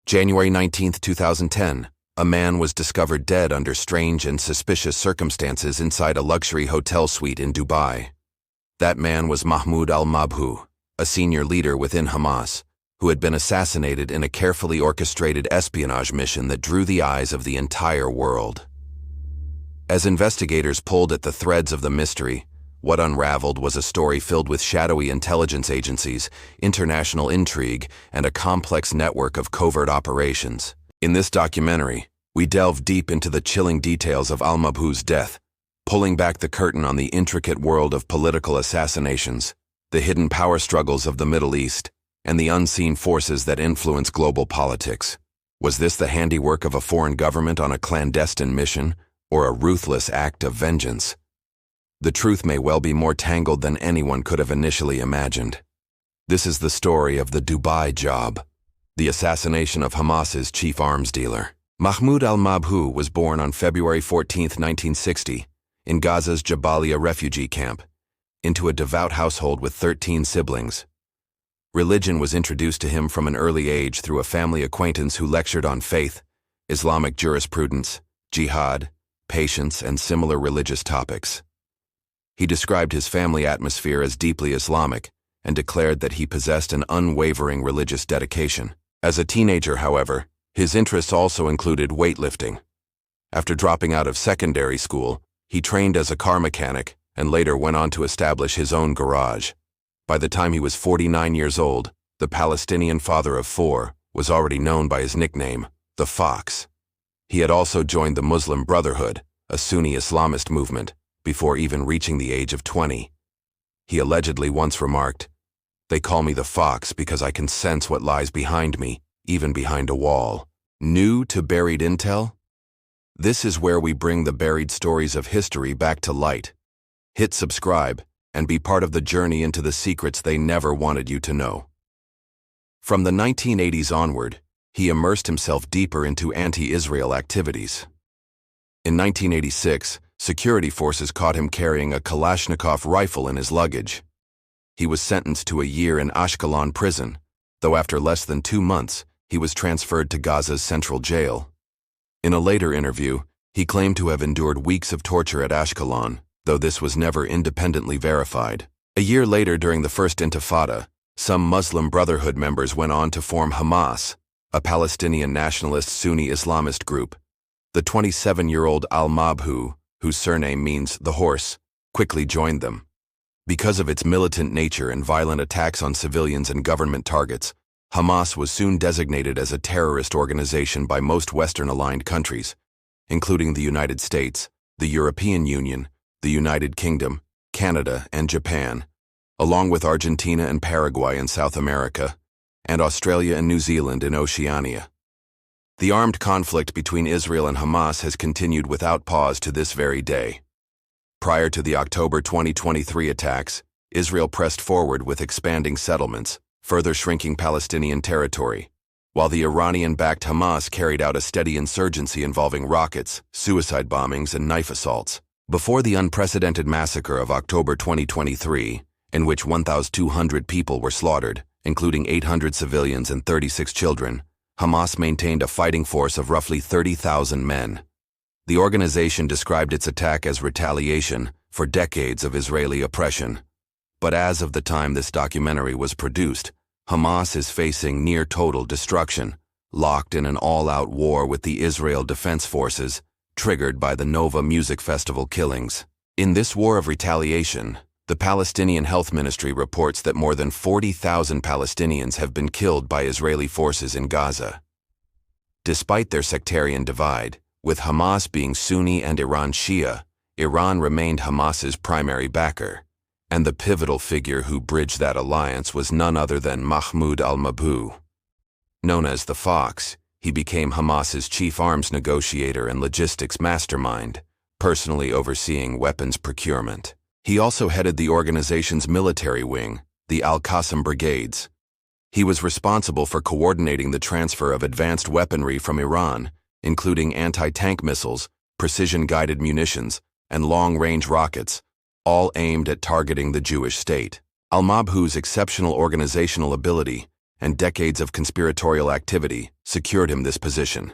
January 19, 2010, a man was discovered dead under strange and suspicious circumstances inside a luxury hotel suite in Dubai. That man was Mahmoud al-Mabhouh, a senior leader within Hamas, who had been assassinated in a carefully orchestrated espionage mission that drew the eyes of the entire world. As investigators pulled at the threads of the mystery, what unraveled was a story filled with shadowy intelligence agencies, international intrigue, and a complex network of covert operations. In this documentary, we delve deep into the chilling details of al-Mabhouh's death, pulling back the curtain on the intricate world of political assassinations, the hidden power struggles of the Middle East, and the unseen forces that influence global politics. Was this the handiwork of a foreign government on a clandestine mission, or a ruthless act of vengeance? The truth may well be more tangled than anyone could have initially imagined. This is the story of the Dubai job, the assassination of Hamas's chief arms dealer. Mahmoud al-Mabhouh was born on February 14, 1960, in Gaza's Jabalia refugee camp, into a devout household with 13 siblings. Religion was introduced to him from an early age through a family acquaintance who lectured on faith, Islamic jurisprudence, jihad, patience, and similar religious topics. He described his family atmosphere as deeply Islamic and declared that he possessed an unwavering religious dedication. As a teenager, however, his interests also included weightlifting. After dropping out of secondary school, he trained as a car mechanic and later went on to establish his own garage. By the time he was 49 years old, the Palestinian father of 4 was already known by his nickname, the Fox. He had also joined the Muslim Brotherhood, a Sunni Islamist movement, before even reaching the age of 20. He allegedly once remarked, "They call me the Fox because I can sense what lies behind me, even behind a wall." New to buried intel? This is where we bring the buried stories of history back to light. Hit subscribe and be part of the journey into the secrets they never wanted you to know. From the 1980s onward, he immersed himself deeper into anti-Israel activities. In 1986, security forces caught him carrying a Kalashnikov rifle in his luggage. He was sentenced to a year in Ashkelon prison, though after less than 2 months, he was transferred to Gaza's central jail. In a later interview, he claimed to have endured weeks of torture at Ashkelon, though this was never independently verified. A year later, during the First Intifada, some Muslim Brotherhood members went on to form Hamas, a Palestinian nationalist Sunni Islamist group. The 27-year-old al-Mabhouh, whose surname means the horse, quickly joined them. Because of its militant nature and violent attacks on civilians and government targets, Hamas was soon designated as a terrorist organization by most Western-aligned countries, including the United States, the European Union, the United Kingdom, Canada, and Japan, along with Argentina and Paraguay in South America, and Australia and New Zealand in Oceania. The armed conflict between Israel and Hamas has continued without pause to this very day. Prior to the October 2023 attacks, Israel pressed forward with expanding settlements, further shrinking Palestinian territory, while the Iranian-backed Hamas carried out a steady insurgency involving rockets, suicide bombings, and knife assaults. Before the unprecedented massacre of October 2023, in which 1,200 people were slaughtered, including 800 civilians and 36 children, Hamas maintained a fighting force of roughly 30,000 men. The organization described its attack as retaliation for decades of Israeli oppression. But as of the time this documentary was produced, Hamas is facing near total destruction, locked in an all-out war with the Israel Defense Forces, triggered by the Nova Music Festival killings. In this war of retaliation, the Palestinian Health Ministry reports that more than 40,000 Palestinians have been killed by Israeli forces in Gaza. Despite their sectarian divide, with Hamas being Sunni and Iran Shia, Iran remained Hamas's primary backer, and the pivotal figure who bridged that alliance was none other than Mahmoud al-Mabhouh. Known as the Fox, he became Hamas's chief arms negotiator and logistics mastermind, personally overseeing weapons procurement. He also headed the organization's military wing, the Al-Qassam Brigades. He was responsible for coordinating the transfer of advanced weaponry from Iran, including anti-tank missiles, precision-guided munitions, and long-range rockets, all aimed at targeting the Jewish state. Al-Mabhouh's exceptional organizational ability and decades of conspiratorial activity secured him this position.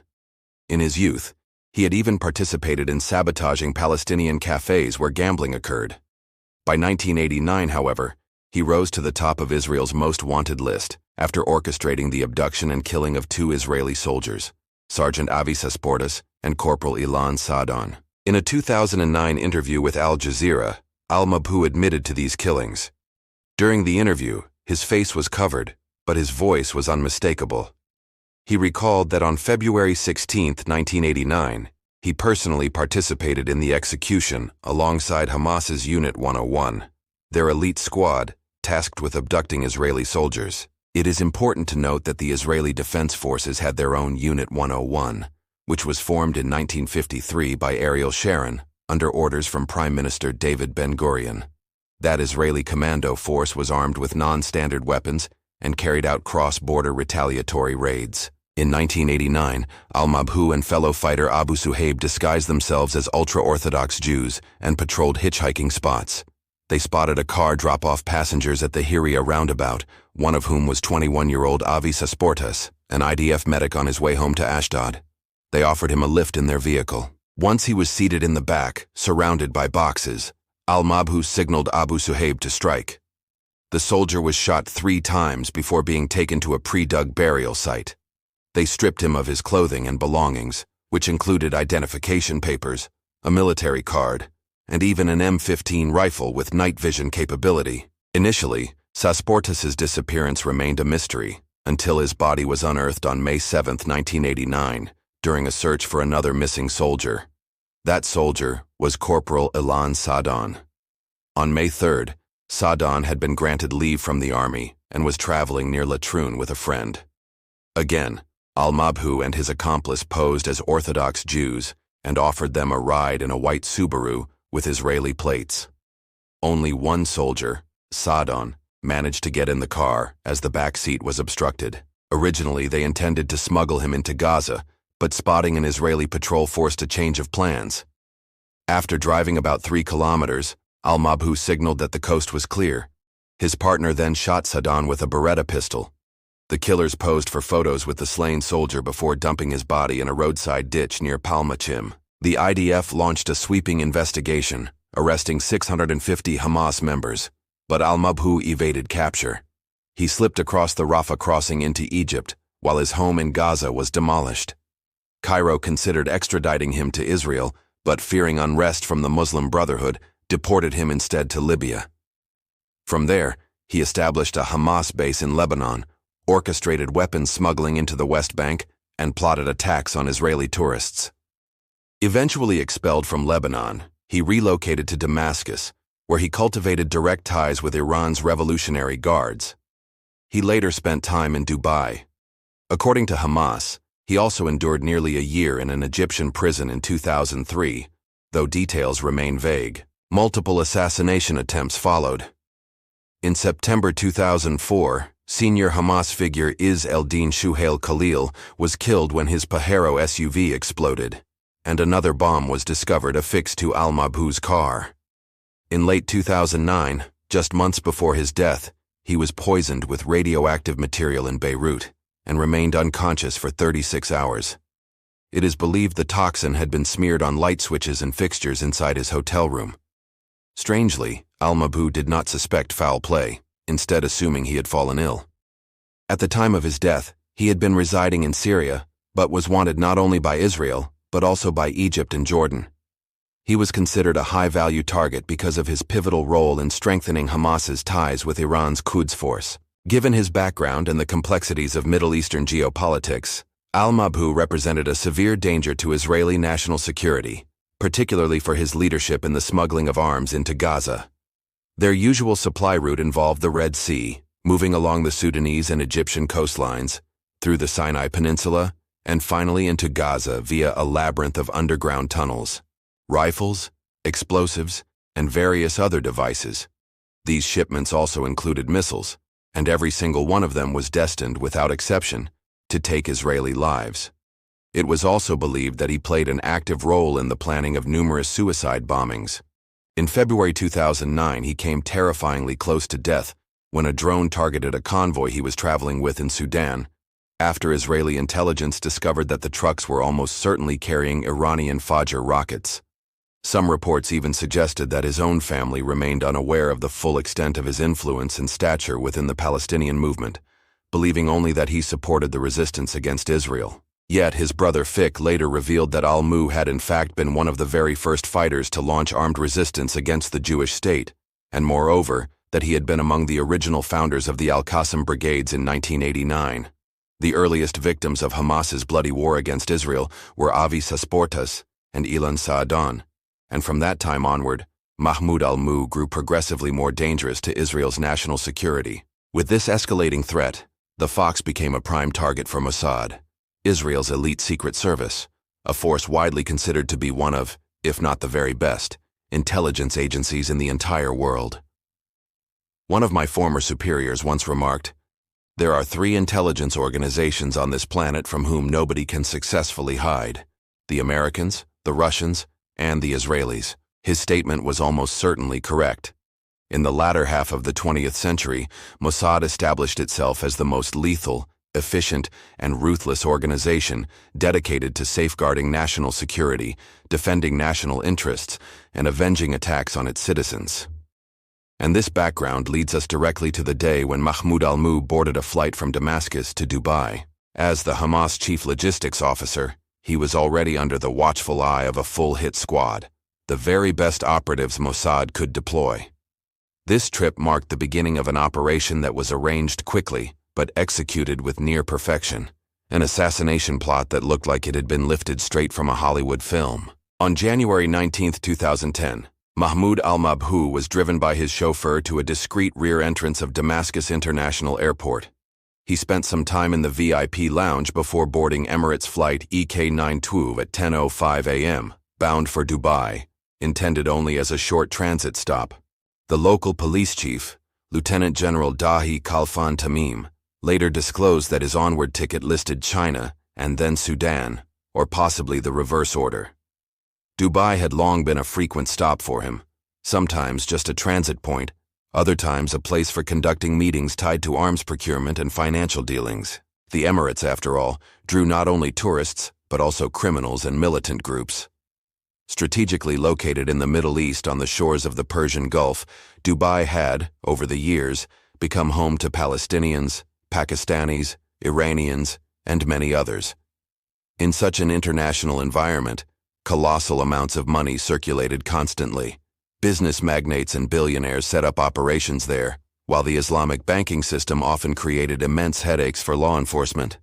In his youth, he had even participated in sabotaging Palestinian cafes where gambling occurred. By 1989, however, he rose to the top of Israel's most wanted list after orchestrating the abduction and killing of 2 Israeli soldiers, Sergeant Avi Sasportas and Corporal Ilan Sadon. In a 2009 interview with Al Jazeera, al-Mabhouh admitted to these killings. During the interview, his face was covered, but his voice was unmistakable. He recalled that on February 16, 1989, he personally participated in the execution alongside Hamas's Unit 101, their elite squad tasked with abducting Israeli soldiers. It is important to note that the Israeli Defense Forces had their own Unit 101, which was formed in 1953 by Ariel Sharon under orders from Prime Minister David Ben-Gurion. That Israeli commando force was armed with non-standard weapons and carried out cross-border retaliatory raids. In 1989, al-Mabhouh and fellow fighter Abu Suhaib disguised themselves as ultra-Orthodox Jews and patrolled hitchhiking spots. They spotted a car drop off passengers at the Hiria roundabout, one of whom was 21-year-old Avi Sasportas, an IDF medic on his way home to Ashdod. They offered him a lift in their vehicle. Once he was seated in the back, surrounded by boxes, al-Mabhouh signaled Abu Suhaib to strike. The soldier was shot 3 times before being taken to a pre-dug burial site. They stripped him of his clothing and belongings, which included identification papers, a military card, and even an M15 rifle with night vision capability. Initially, Sasportas' disappearance remained a mystery until his body was unearthed on May 7, 1989, during a search for another missing soldier. That soldier was Corporal Ilan Sadon. On May 3rd, Sadon had been granted leave from the army and was traveling near Latrun with a friend. Again, al-Mabhouh and his accomplice posed as Orthodox Jews and offered them a ride in a white Subaru with Israeli plates. Only one soldier, Sadon, managed to get in the car as the back seat was obstructed. Originally, they intended to smuggle him into Gaza, but spotting an Israeli patrol forced a change of plans. After driving about 3 kilometers, al-Mabhouh signaled that the coast was clear. His partner then shot Sadon with a Beretta pistol. The killers posed for photos with the slain soldier before dumping his body in a roadside ditch near Palmachim. The IDF launched a sweeping investigation, arresting 650 Hamas members, but al-Mabhouh evaded capture. He slipped across the Rafah crossing into Egypt, while his home in Gaza was demolished. Cairo considered extraditing him to Israel, but fearing unrest from the Muslim Brotherhood, deported him instead to Libya. From there, he established a Hamas base in Lebanon, orchestrated weapons smuggling into the West Bank, and plotted attacks on Israeli tourists. Eventually expelled from Lebanon, he relocated to Damascus, where he cultivated direct ties with Iran's Revolutionary Guards. He later spent time in Dubai. According to Hamas, he also endured nearly a year in an Egyptian prison in 2003, though details remain vague. Multiple assassination attempts followed. In September 2004, senior Hamas figure Izz el-Din Shuhail Khalil was killed when his Pajero SUV exploded, and another bomb was discovered affixed to al-Mabhouh's car. In late 2009, just months before his death, he was poisoned with radioactive material in Beirut and remained unconscious for 36 hours. It is believed the toxin had been smeared on light switches and fixtures inside his hotel room. Strangely, al-Mabhouh did not suspect foul play, instead assuming he had fallen ill. At the time of his death, he had been residing in Syria, but was wanted not only by Israel, but also by Egypt and Jordan. He was considered a high-value target because of his pivotal role in strengthening Hamas's ties with Iran's Quds Force. Given his background and the complexities of Middle Eastern geopolitics, al-Mabhouh represented a severe danger to Israeli national security, particularly for his leadership in the smuggling of arms into Gaza. Their usual supply route involved the Red Sea, moving along the Sudanese and Egyptian coastlines, through the Sinai Peninsula, and finally into Gaza via a labyrinth of underground tunnels. Rifles, explosives, and various other devices. These shipments also included missiles, and every single one of them was destined, without exception, to take Israeli lives. It was also believed that he played an active role in the planning of numerous suicide bombings. In February 2009, he came terrifyingly close to death when a drone targeted a convoy he was traveling with in Sudan, after Israeli intelligence discovered that the trucks were almost certainly carrying Iranian Fajr rockets. Some reports even suggested that his own family remained unaware of the full extent of his influence and stature within the Palestinian movement, believing only that he supported the resistance against Israel. Yet his brother Fick later revealed that al-Mabhouh had in fact been one of the very first fighters to launch armed resistance against the Jewish state, and moreover, that he had been among the original founders of the Al-Qassam brigades in 1989. The earliest victims of Hamas's bloody war against Israel were Avi Sasportas and Ilan Saadan, and from that time onward, Mahmoud al-Mabhouh grew progressively more dangerous to Israel's national security. With this escalating threat, the Fox became a prime target for Mossad, Israel's elite secret service, a force widely considered to be one of, if not the very best, intelligence agencies in the entire world. One of my former superiors once remarked, "There are 3 intelligence organizations on this planet from whom nobody can successfully hide: the Americans, the Russians, and the Israelis." His statement was almost certainly correct. In the latter half of the 20th century, Mossad established itself as the most lethal, efficient, and ruthless organization dedicated to safeguarding national security, defending national interests, and avenging attacks on its citizens. And this background leads us directly to the day when Mahmoud al-Mabhouh boarded a flight from Damascus to Dubai. As the Hamas chief logistics officer, he was already under the watchful eye of a full hit squad, the very best operatives Mossad could deploy. This trip marked the beginning of an operation that was arranged quickly, but executed with near perfection, an assassination plot that looked like it had been lifted straight from a Hollywood film. On January 19, 2010, Mahmoud al-Mabhouh was driven by his chauffeur to a discreet rear entrance of Damascus International Airport. He spent some time in the VIP lounge before boarding Emirates flight EK912 at 10:05 a.m., bound for Dubai, intended only as a short transit stop. The local police chief, Lieutenant General Dahi Khalfan Tamim, later disclosed that his onward ticket listed China and then Sudan, or possibly the reverse order. Dubai had long been a frequent stop for him, sometimes just a transit point, other times a place for conducting meetings tied to arms procurement and financial dealings. The Emirates, after all, drew not only tourists, but also criminals and militant groups. Strategically located in the Middle East on the shores of the Persian Gulf, Dubai had, over the years, become home to Palestinians, Pakistanis, Iranians, and many others. In such an international environment, colossal amounts of money circulated constantly. Business magnates and billionaires set up operations there, while the Islamic banking system often created immense headaches for law enforcement.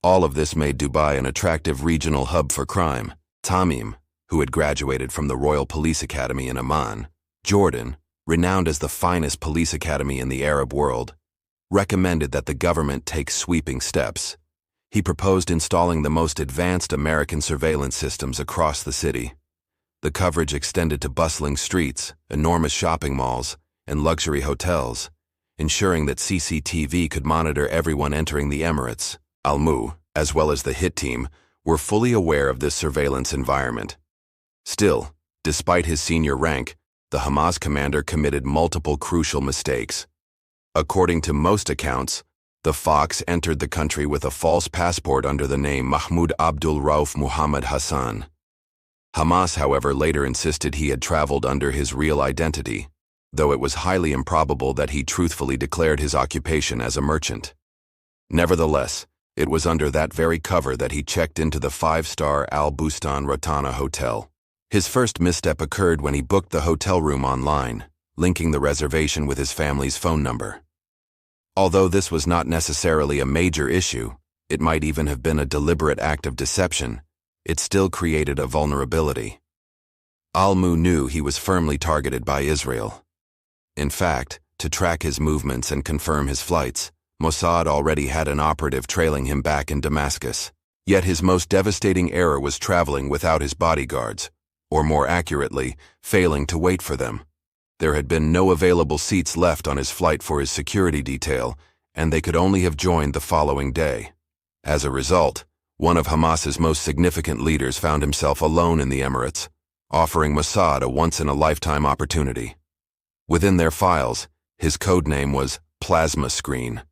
All of this made Dubai an attractive regional hub for crime. Tamim, who had graduated from the Royal Police Academy in Amman, Jordan, renowned as the finest police academy in the Arab world, recommended that the government take sweeping steps. He proposed installing the most advanced American surveillance systems across the city. The coverage extended to bustling streets, enormous shopping malls, and luxury hotels, ensuring that CCTV could monitor everyone entering the Emirates. Al-Mabhouh, as well as the hit team, were fully aware of this surveillance environment. Still, despite his senior rank, the Hamas commander committed multiple crucial mistakes. According to most accounts, the Fox entered the country with a false passport under the name Mahmoud Abdul Rauf Muhammad Hassan. Hamas, however, later insisted he had traveled under his real identity, though it was highly improbable that he truthfully declared his occupation as a merchant. Nevertheless, it was under that very cover that he checked into the 5-star Al Bustan Rotana Hotel. His first misstep occurred when he booked the hotel room online, linking the reservation with his family's phone number. Although this was not necessarily a major issue, it might even have been a deliberate act of deception, it still created a vulnerability. Al-Mabhouh knew he was firmly targeted by Israel. In fact, to track his movements and confirm his flights, Mossad already had an operative trailing him back in Damascus. Yet his most devastating error was traveling without his bodyguards, or more accurately, failing to wait for them. There had been no available seats left on his flight for his security detail, and they could only have joined the following day. As a result, one of Hamas's most significant leaders found himself alone in the Emirates, offering Mossad a once-in-a-lifetime opportunity. Within their files, his code name was plasma screen.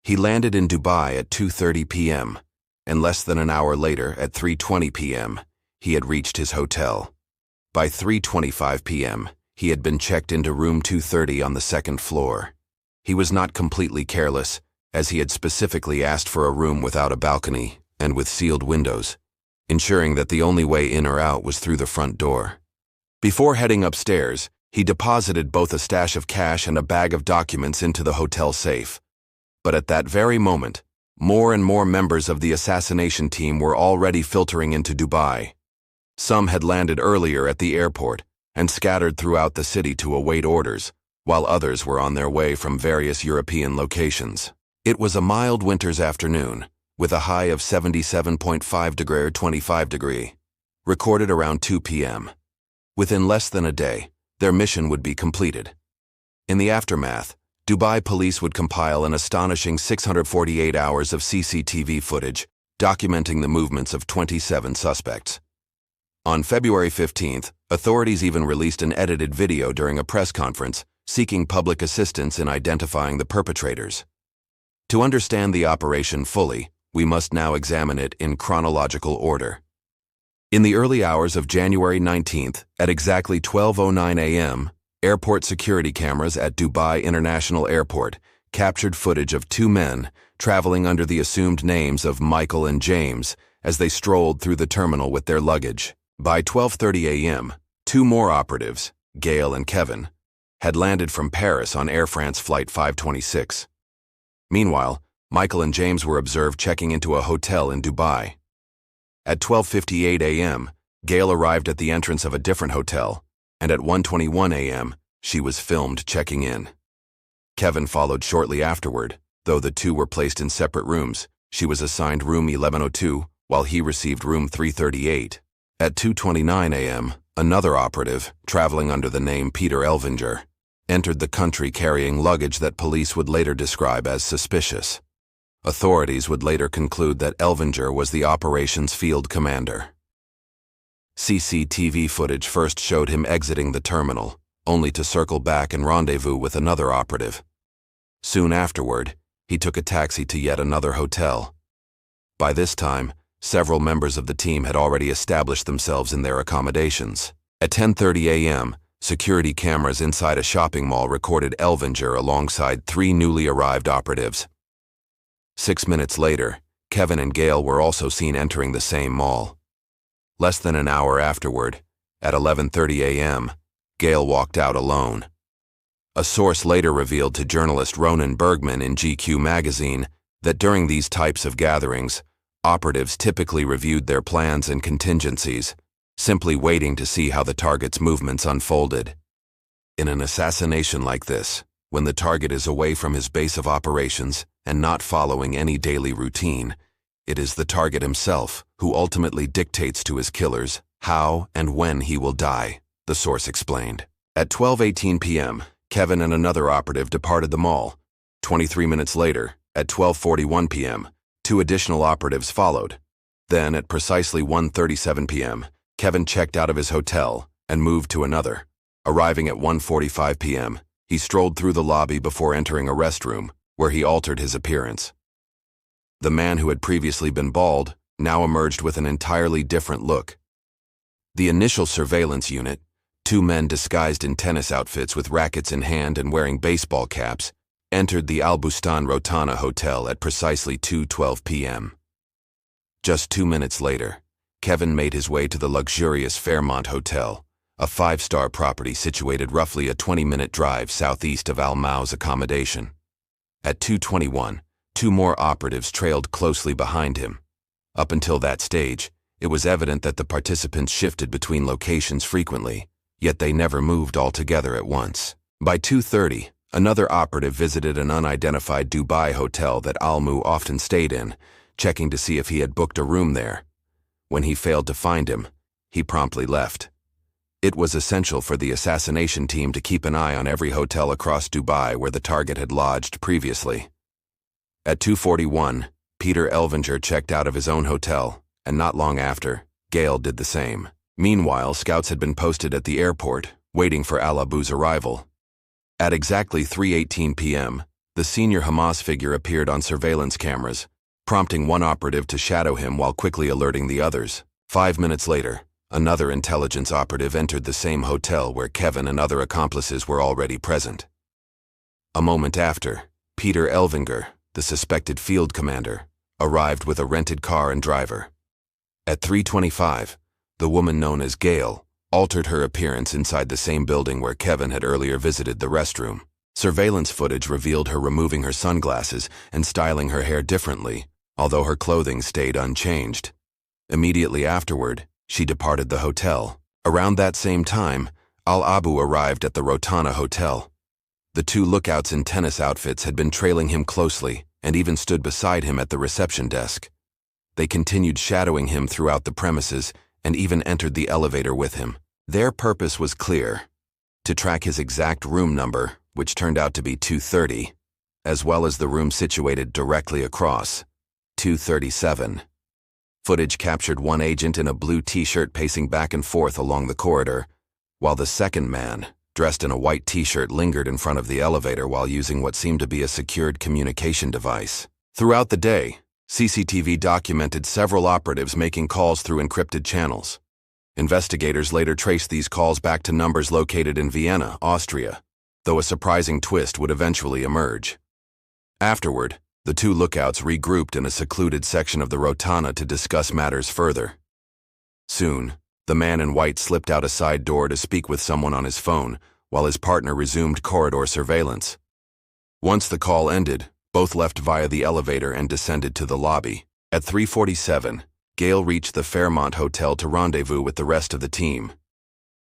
He landed in Dubai at 2:30 p.m., and less than an hour later, at 3:20 p.m., he had reached his hotel. By 3:25 p.m., he had been checked into room 230 on the second floor. He was not completely careless, as he had specifically asked for a room without a balcony and with sealed windows, ensuring that the only way in or out was through the front door. Before heading upstairs, he deposited both a stash of cash and a bag of documents into the hotel safe. But at that very moment, more and more members of the assassination team were already filtering into Dubai. Some had landed earlier at the airport and scattered throughout the city to await orders, while others were on their way from various European locations. It was a mild winter's afternoon, with a high of 77.5 degrees or 25 degrees, recorded around 2 p.m. Within less than a day, their mission would be completed. In the aftermath, Dubai police would compile an astonishing 648 hours of CCTV footage, documenting the movements of 27 suspects. On February 15th, authorities even released an edited video during a press conference, seeking public assistance in identifying the perpetrators. To understand the operation fully, we must now examine it in chronological order. In the early hours of January 19th, at exactly 12:09 a.m., airport security cameras at Dubai International Airport captured footage of two men traveling under the assumed names of Michael and James as they strolled through the terminal with their luggage. By 12:30 a.m., two more operatives, Gail and Kevin, had landed from Paris on Air France Flight 526. Meanwhile, Michael and James were observed checking into a hotel in Dubai. At 12:58 a.m., Gail arrived at the entrance of a different hotel, and at 1:21 a.m., she was filmed checking in. Kevin followed shortly afterward. Though the two were placed in separate rooms, she was assigned room 1102, while he received room 338. At 2:29 a.m., another operative, traveling under the name Peter Elvinger, entered the country carrying luggage that police would later describe as suspicious. Authorities would later conclude that Elvinger was the operations field commander. CCTV footage first showed him exiting the terminal, only to circle back and rendezvous with another operative. Soon afterward, he took a taxi to yet another hotel. By this time, several members of the team had already established themselves in their accommodations. At 10:30 a.m., security cameras inside a shopping mall recorded Elvinger alongside three newly arrived operatives. 6 minutes later, Kevin and Gail were also seen entering the same mall. Less than an hour afterward, at 11:30 a.m., Gail walked out alone. A source later revealed to journalist Ronan Bergman in GQ magazine that during these types of gatherings, operatives typically reviewed their plans and contingencies, simply waiting to see how the target's movements unfolded. In an assassination like this, when the target is away from his base of operations and not following any daily routine, it is the target himself who ultimately dictates to his killers how and when he will die, the source explained. At 12:18 p.m., Kevin and another operative departed the mall. 23 minutes later, at 12:41 p.m., two additional operatives followed. Then, at precisely 1:37 p.m., Kevin checked out of his hotel and moved to another. Arriving at 1:45 p.m., he strolled through the lobby before entering a restroom, where he altered his appearance. The man who had previously been bald now emerged with an entirely different look. The initial surveillance unit, two men disguised in tennis outfits with rackets in hand and wearing baseball caps, entered the Al Bustan Rotana Hotel at precisely 2:12 p.m. Just 2 minutes later, Kevin made his way to the luxurious Fairmont Hotel, a 5-star property situated roughly a 20-minute drive southeast of al-Mabhouh's accommodation. At 2:21, two more operatives trailed closely behind him. Up until that stage, it was evident that the participants shifted between locations frequently, yet they never moved all together at once. By 2:30, another operative visited an unidentified Dubai hotel that al-Mabhouh often stayed in, checking to see if he had booked a room there. When he failed to find him, he promptly left. It was essential for the assassination team to keep an eye on every hotel across Dubai where the target had lodged previously. At 2:41, Peter Elvinger checked out of his own hotel, and not long after, Gail did the same. Meanwhile, scouts had been posted at the airport, waiting for al-Mabhouh's arrival. At exactly 3:18 p.m., The senior Hamas figure appeared on surveillance cameras, prompting one operative to shadow him while quickly alerting the others. 5 minutes later, another intelligence operative entered the same hotel where Kevin and other accomplices were already present. A moment after, Peter Elvinger, the suspected field commander, arrived with a rented car and driver. At 3:25, the woman known as Gail altered her appearance inside the same building where Kevin had earlier visited the restroom. Surveillance footage revealed her removing her sunglasses and styling her hair differently, although her clothing stayed unchanged. Immediately afterward, she departed the hotel. Around that same time, al-Mabhouh arrived at the Rotana Hotel. The two lookouts in tennis outfits had been trailing him closely and even stood beside him at the reception desk. They continued shadowing him throughout the premises and even entered the elevator with him. Their purpose was clear: to track his exact room number, which turned out to be 230, as well as the room situated directly across, 237. Footage captured one agent in a blue t-shirt pacing back and forth along the corridor, while the second man, dressed in a white t-shirt, lingered in front of the elevator while using what seemed to be a secured communication device. Throughout the day, CCTV documented several operatives making calls through encrypted channels. Investigators later traced these calls back to numbers located in Vienna, Austria, though a surprising twist would eventually emerge. Afterward, the two lookouts regrouped in a secluded section of the Rotana to discuss matters further. Soon, the man in white slipped out a side door to speak with someone on his phone, while his partner resumed corridor surveillance. Once the call ended, both left via the elevator and descended to the lobby. At 3:47, Gail reached the Fairmont Hotel to rendezvous with the rest of the team.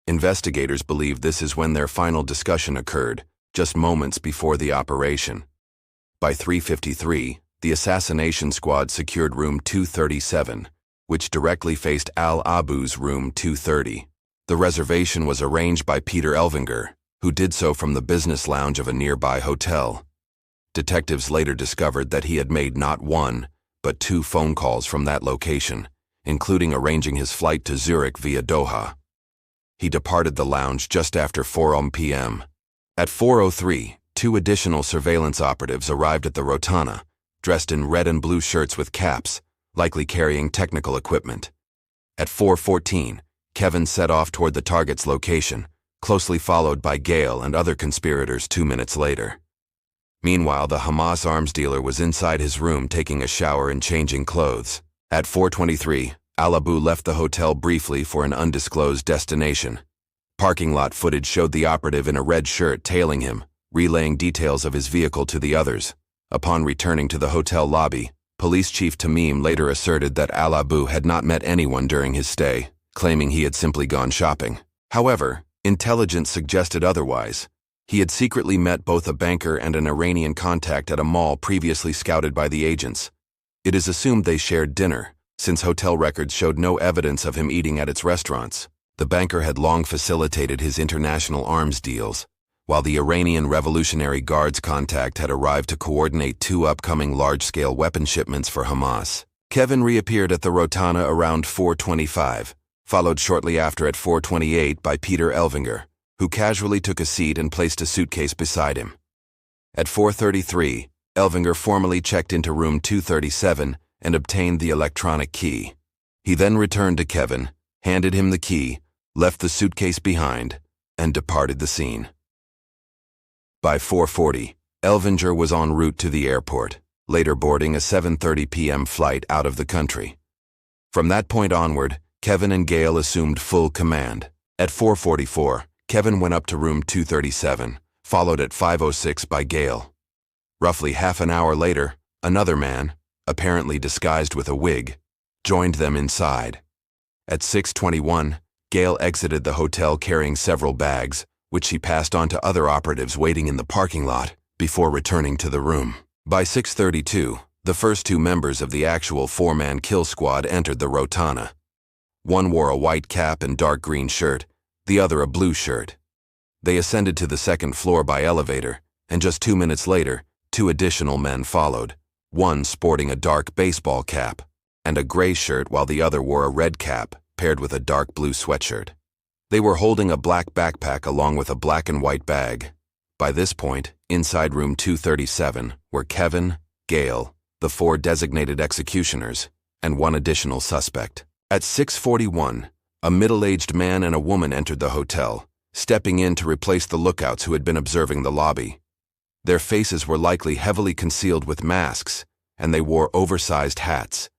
Investigators believe this is when their final discussion occurred, just moments before the operation. By 3:53, the assassination squad secured room 237, which directly faced al-Mabhouh's room 230. The reservation was arranged by Peter Elvinger, who did so from the business lounge of a nearby hotel. Detectives later discovered that he had made not one, but 2 phone calls from that location, including arranging his flight to Zurich via Doha. He departed the lounge just after 4 p.m. At 4:03, 2 additional surveillance operatives arrived at the Rotana, dressed in red and blue shirts with caps, likely carrying technical equipment. At 4:14, Kevin set off toward the target's location, closely followed by Gail and other conspirators 2 minutes later. Meanwhile, the Hamas arms dealer was inside his room taking a shower and changing clothes. At 4:23, al-Mabhouh left the hotel briefly for an undisclosed destination. Parking lot footage showed the operative in a red shirt tailing him, relaying details of his vehicle to the others. Upon returning to the hotel lobby, Police Chief Tamim later asserted that al-Mabhouh had not met anyone during his stay, claiming he had simply gone shopping. However, intelligence suggested otherwise. He had secretly met both a banker and an Iranian contact at a mall previously scouted by the agents. It is assumed they shared dinner, since hotel records showed no evidence of him eating at its restaurants. The banker had long facilitated his international arms deals, while the Iranian Revolutionary Guard's contact had arrived to coordinate 2 upcoming large-scale weapon shipments for Hamas. Kevin reappeared at the Rotana around 4:25, followed shortly after at 4:28 by Peter Elvinger, who casually took a seat and placed a suitcase beside him. At 4:33, Elvinger formally checked into room 237 and obtained the electronic key. He then returned to Kevin, handed him the key, left the suitcase behind, and departed the scene. By 4:40, Elvinger was en route to the airport, later boarding a 7:30 p.m. flight out of the country. From that point onward, Kevin and Gail assumed full command. At 4:44, Kevin went up to room 237, followed at 5:06 by Gail. Roughly half an hour later, another man, apparently disguised with a wig, joined them inside. At 6:21, Gail exited the hotel carrying several bags, which she passed on to other operatives waiting in the parking lot before returning to the room. By 6:32, the first 2 members of the actual 4-man kill squad entered the Rotana. One wore a white cap and dark green shirt, the other a blue shirt. They ascended to the second floor by elevator, and just 2 minutes later, 2 additional men followed, one sporting a dark baseball cap and a gray shirt while the other wore a red cap paired with a dark blue sweatshirt. They were holding a black backpack along with a black and white bag. By this point, inside room 237 were Kevin, Gail, the 4 designated executioners, and 1 additional suspect. At 6:41, a middle-aged man and a woman entered the hotel, stepping in to replace the lookouts who had been observing the lobby. Their faces were likely heavily concealed with masks, and they wore oversized hats.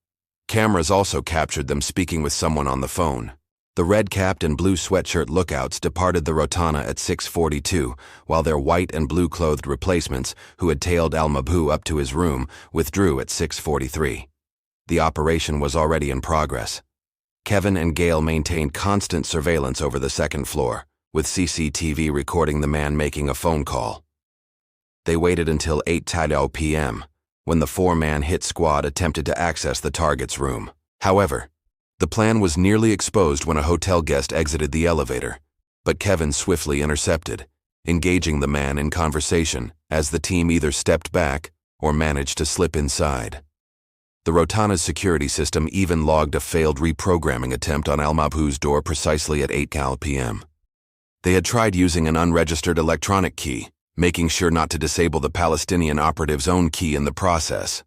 Cameras also captured them speaking with someone on the phone. The red-capped and blue sweatshirt lookouts departed the Rotana at 6:42, while their white and blue-clothed replacements, who had tailed al-Mabhouh up to his room, withdrew at 6:43. The operation was already in progress. Kevin and Gail maintained constant surveillance over the second floor, with CCTV recording the man making a phone call. They waited until 8:00 p.m., when the 4-man hit squad attempted to access the target's room. However, the plan was nearly exposed when a hotel guest exited the elevator, but Kevin swiftly intercepted, engaging the man in conversation as the team either stepped back or managed to slip inside. The Rotana's security system even logged a failed reprogramming attempt on al-Mabhouh's door precisely at 8:00 p.m. They had tried using an unregistered electronic key, making sure not to disable the Palestinian operative's own key in the process.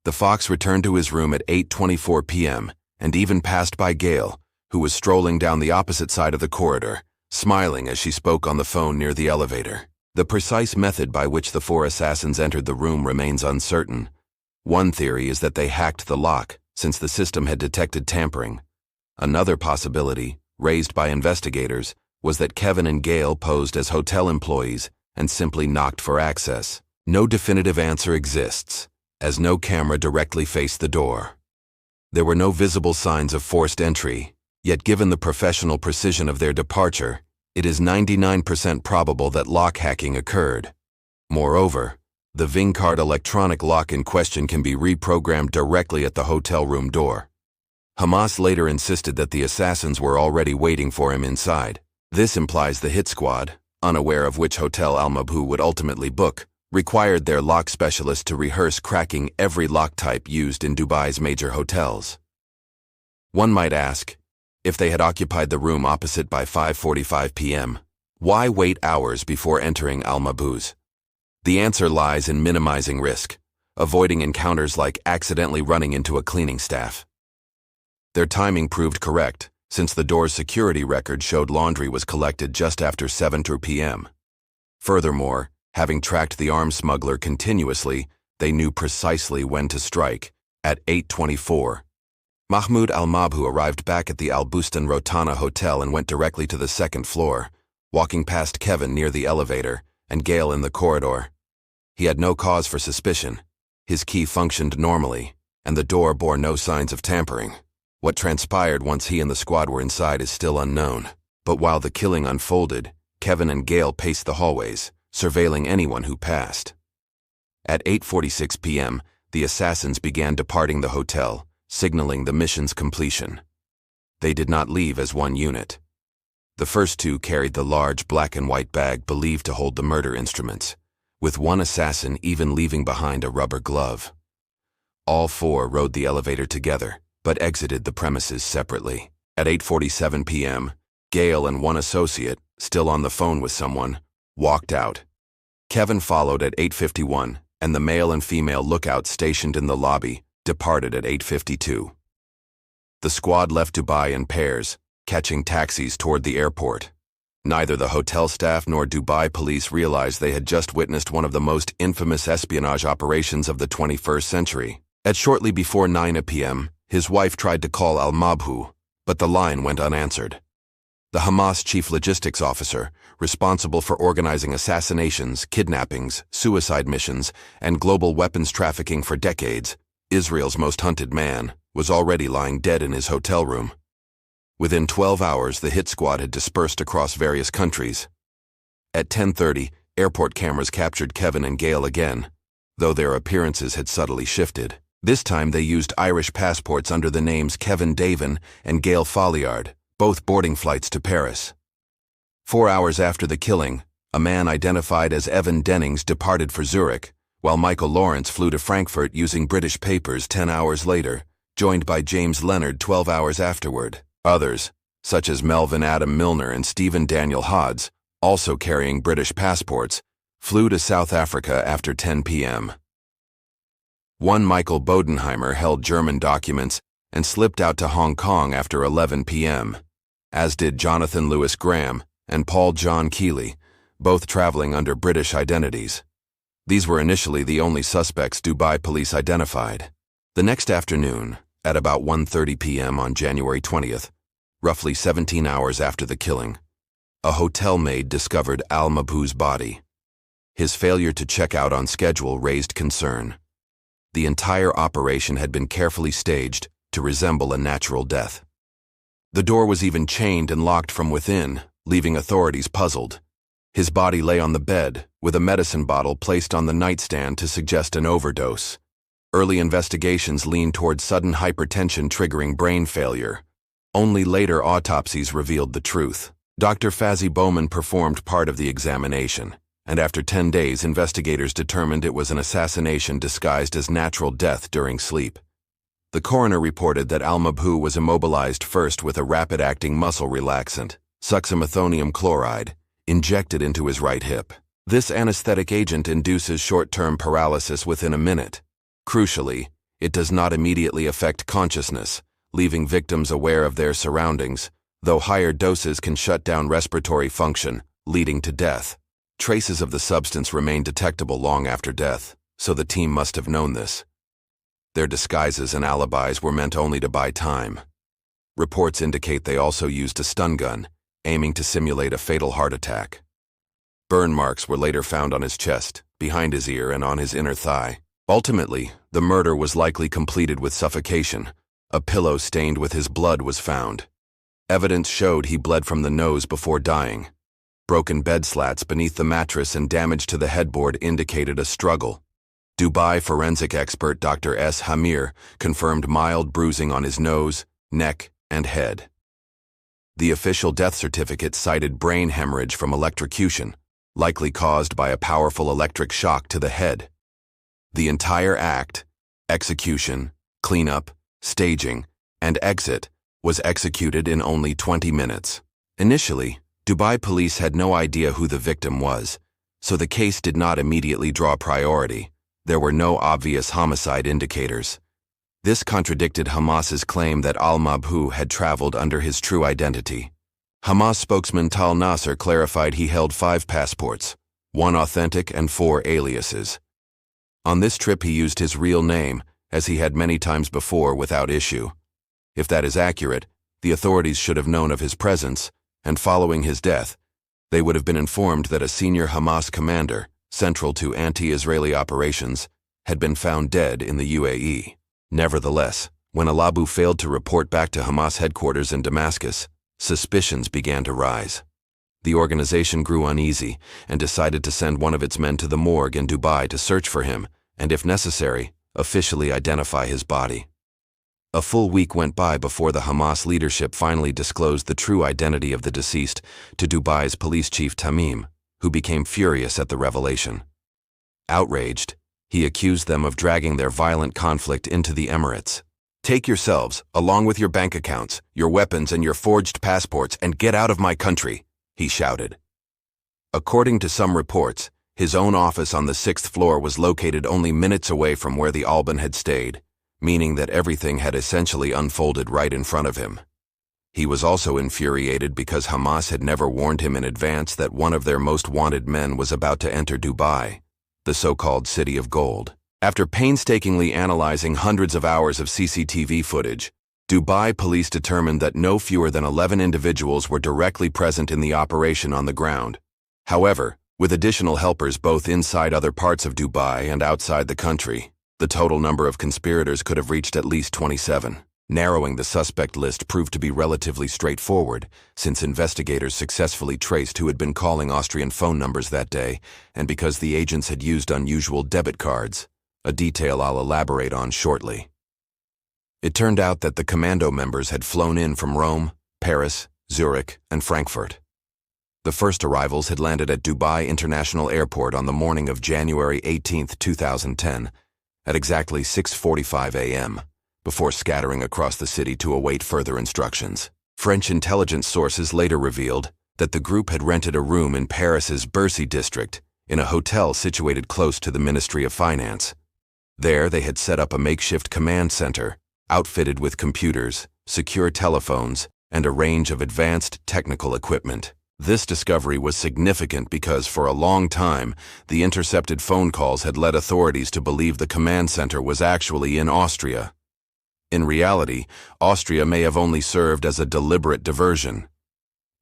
The Fox returned to his room at 8:24 p.m., and even passed by Gail, who was strolling down the opposite side of the corridor, smiling as she spoke on the phone near the elevator. The precise method by which the 4 assassins entered the room remains uncertain. One theory is that they hacked the lock, since the system had detected tampering. Another possibility, raised by investigators, was that Kevin and Gail posed as hotel employees and simply knocked for access. No definitive answer exists, as no camera directly faced the door. There were no visible signs of forced entry, yet given the professional precision of their departure, it is 99% probable that lock hacking occurred. Moreover, the Vingcard electronic lock in question can be reprogrammed directly at the hotel room door. Hamas later insisted that the assassins were already waiting for him inside. This implies the hit squad, unaware of which hotel al-Mabhouh would ultimately book, required their lock specialist to rehearse cracking every lock type used in Dubai's major hotels. One might ask, if they had occupied the room opposite by 5:45 p.m., why wait hours before entering al-Mabhouh's? The answer lies in minimizing risk, avoiding encounters like accidentally running into a cleaning staff. Their timing proved correct, since the door's security record showed laundry was collected just after 7:00 p.m. Furthermore, having tracked the arms smuggler continuously, they knew precisely when to strike. At 8:24, Mahmoud al-Mabhouh arrived back at the Al Bustan Rotana Hotel and went directly to the second floor, walking past Kevin near the elevator and Gail in the corridor. He had no cause for suspicion. His key functioned normally, and the door bore no signs of tampering. What transpired once he and the squad were inside is still unknown. But while the killing unfolded, Kevin and Gail paced the hallways, surveilling anyone who passed. At 8:46 p.m., the assassins began departing the hotel, signaling the mission's completion. They did not leave as one unit. The first 2 carried the large black and white bag believed to hold the murder instruments, with one assassin even leaving behind a rubber glove. All 4 rode the elevator together, but exited the premises separately. At 8:47 p.m., Gail and one associate, still on the phone with someone, walked out. Kevin followed at 8:51, and the male and female lookouts stationed in the lobby departed at 8:52. The squad left Dubai in pairs, catching taxis toward the airport. Neither the hotel staff nor Dubai police realized they had just witnessed one of the most infamous espionage operations of the 21st century. At shortly before 9 p.m., his wife tried to call al-Mabhouh, but the line went unanswered. The Hamas chief logistics officer, responsible for organizing assassinations, kidnappings, suicide missions, and global weapons trafficking for decades, Israel's most hunted man, was already lying dead in his hotel room. Within 12 hours, the hit squad had dispersed across various countries. At 10:30, airport cameras captured Kevin and Gail again, though their appearances had subtly shifted. This time they used Irish passports under the names Kevin Davin and Gail Folliard, both boarding flights to Paris. 4 hours after the killing, a man identified as Evan Dennings departed for Zurich, while Michael Lawrence flew to Frankfurt using British papers 10 hours later, joined by James Leonard 12 hours afterward. Others, such as Melvin Adam Milner and Stephen Daniel Hodds, also carrying British passports, flew to South Africa after 10 p.m. One Michael Bodenheimer held German documents and slipped out to Hong Kong after 11 p.m., as did Jonathan Lewis Graham and Paul John Keeley, both traveling under British identities. These were initially the only suspects Dubai police identified. The next afternoon, at about 1:30 p.m. on January 20th, roughly 17 hours after the killing, a hotel maid discovered al-Mabhouh's body. His failure to check out on schedule raised concern. The entire operation had been carefully staged to resemble a natural death. The door was even chained and locked from within, leaving authorities puzzled. His body lay on the bed, with a medicine bottle placed on the nightstand to suggest an overdose. Early investigations leaned toward sudden hypertension triggering brain failure. Only later autopsies revealed the truth. Dr. Fazzy Bowman performed part of the examination, and after 10 days, investigators determined it was an assassination disguised as natural death during sleep. The coroner reported that al-Mabhouh was immobilized first with a rapid-acting muscle relaxant, succinylmethonium chloride, injected into his right hip. This anesthetic agent induces short-term paralysis within a minute. Crucially, it does not immediately affect consciousness, leaving victims aware of their surroundings, though higher doses can shut down respiratory function, leading to death. Traces of the substance remain detectable long after death, so the team must have known this. Their disguises and alibis were meant only to buy time. Reports indicate they also used a stun gun, aiming to simulate a fatal heart attack. Burn marks were later found on his chest, behind his ear, and on his inner thigh. Ultimately, the murder was likely completed with suffocation. A pillow stained with his blood was found. Evidence showed he bled from the nose before dying. Broken bed slats beneath the mattress and damage to the headboard indicated a struggle. Dubai forensic expert Dr. S. Hamir confirmed mild bruising on his nose, neck, and head. The official death certificate cited brain hemorrhage from electrocution, likely caused by a powerful electric shock to the head. The entire act, execution, cleanup, staging, and exit, was executed in only 20 minutes. Initially, Dubai police had no idea who the victim was, so the case did not immediately draw priority. There were no obvious homicide indicators. This contradicted Hamas's claim that al-Mabhouh had traveled under his true identity. Hamas spokesman Tal Nasser clarified he held 5 passports, 1 authentic and 4 aliases. On this trip he used his real name, as he had many times before, without issue. If that is accurate, the authorities should have known of his presence, and following his death, they would have been informed that a senior Hamas commander, central to anti-Israeli operations, had been found dead in the UAE. Nevertheless, when al-Mabhouh failed to report back to Hamas headquarters in Damascus, suspicions began to rise. The organization grew uneasy and decided to send one of its men to the morgue in Dubai to search for him and, if necessary, officially identify his body. A full week went by before the Hamas leadership finally disclosed the true identity of the deceased to Dubai's police chief Tamim, who became furious at the revelation. Outraged, he accused them of dragging their violent conflict into the Emirates. "Take yourselves, along with your bank accounts, your weapons, and your forged passports, and get out of my country," he shouted. According to some reports, his own office on the 6th floor was located only minutes away from where the Alban had stayed, meaning that everything had essentially unfolded right in front of him. He was also infuriated because Hamas had never warned him in advance that one of their most wanted men was about to enter Dubai, the so-called City of Gold. After painstakingly analyzing hundreds of hours of CCTV footage, Dubai police determined that no fewer than 11 individuals were directly present in the operation on the ground. However, with additional helpers both inside other parts of Dubai and outside the country, the total number of conspirators could have reached at least 27. Narrowing the suspect list proved to be relatively straightforward, since investigators successfully traced who had been calling Austrian phone numbers that day, and because the agents had used unusual debit cards, a detail I'll elaborate on shortly. It turned out that the commando members had flown in from Rome, Paris, Zurich, and Frankfurt. The first arrivals had landed at Dubai International Airport on the morning of January 18, 2010, at exactly 6:45 a.m., before scattering across the city to await further instructions. French intelligence sources later revealed that the group had rented a room in Paris's Bercy district, in a hotel situated close to the Ministry of Finance. There they had set up a makeshift command center, outfitted with computers, secure telephones, and a range of advanced technical equipment. This discovery was significant because for a long time, the intercepted phone calls had led authorities to believe the command center was actually in Austria. In reality, Austria may have only served as a deliberate diversion.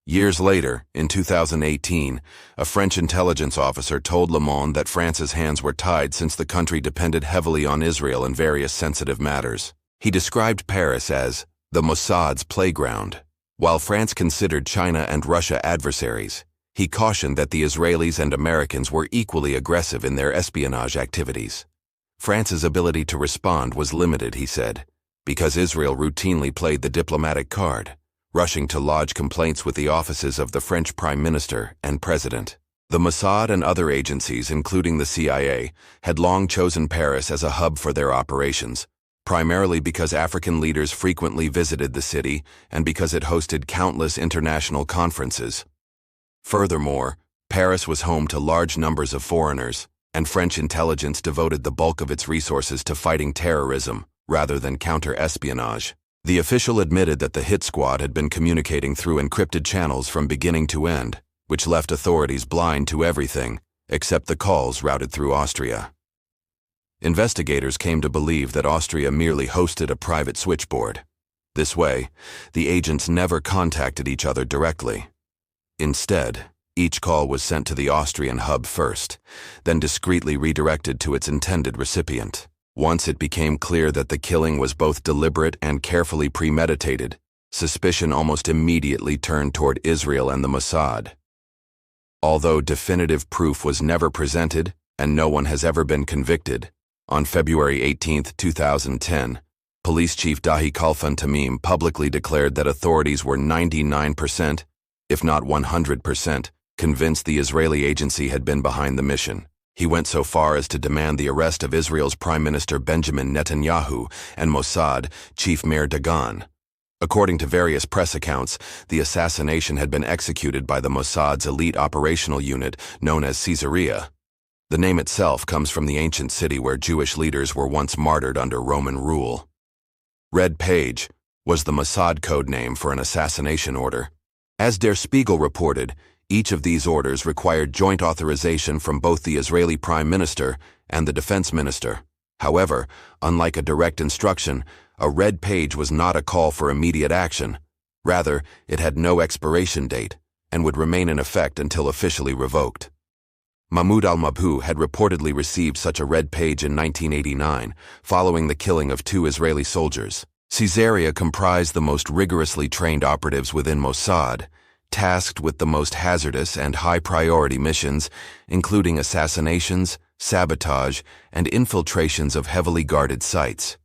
Years later, in 2018, a French intelligence officer told Le Monde that France's hands were tied since the country depended heavily on Israel in various sensitive matters. He described Paris as the Mossad's playground. While France considered China and Russia adversaries, he cautioned that the Israelis and Americans were equally aggressive in their espionage activities. France's ability to respond was limited, he said, because Israel routinely played the diplomatic card, rushing to lodge complaints with the offices of the French Prime Minister and President. The Mossad and other agencies, including the CIA, had long chosen Paris as a hub for their operations, primarily because African leaders frequently visited the city and because it hosted countless international conferences. Furthermore, Paris was home to large numbers of foreigners, and French intelligence devoted the bulk of its resources to fighting terrorism rather than counter-espionage. The official admitted that the hit squad had been communicating through encrypted channels from beginning to end, which left authorities blind to everything except the calls routed through Austria. Investigators came to believe that Austria merely hosted a private switchboard. This way, the agents never contacted each other directly. Instead, each call was sent to the Austrian hub first, then discreetly redirected to its intended recipient. Once it became clear that the killing was both deliberate and carefully premeditated, suspicion almost immediately turned toward Israel and the Mossad. Although definitive proof was never presented and no one has ever been convicted, on February 18, 2010, Police Chief Dahi Khalfan Tamim publicly declared that authorities were 99%, if not 100%, convinced the Israeli agency had been behind the mission. He went so far as to demand the arrest of Israel's Prime Minister Benjamin Netanyahu and Mossad Chief Meir Dagan. According to various press accounts, the assassination had been executed by the Mossad's elite operational unit known as Caesarea. The name itself comes from the ancient city where Jewish leaders were once martyred under Roman rule. Red Page was the Mossad code name for an assassination order. As Der Spiegel reported, each of these orders required joint authorization from both the Israeli Prime Minister and the Defense Minister. However, unlike a direct instruction, a red page was not a call for immediate action. Rather, it had no expiration date and would remain in effect until officially revoked. Mahmoud al-Mabhouh had reportedly received such a red page in 1989, following the killing of 2 Israeli soldiers. Caesarea comprised the most rigorously trained operatives within Mossad, tasked with the most hazardous and high-priority missions, including assassinations, sabotage, and infiltrations of heavily guarded sites.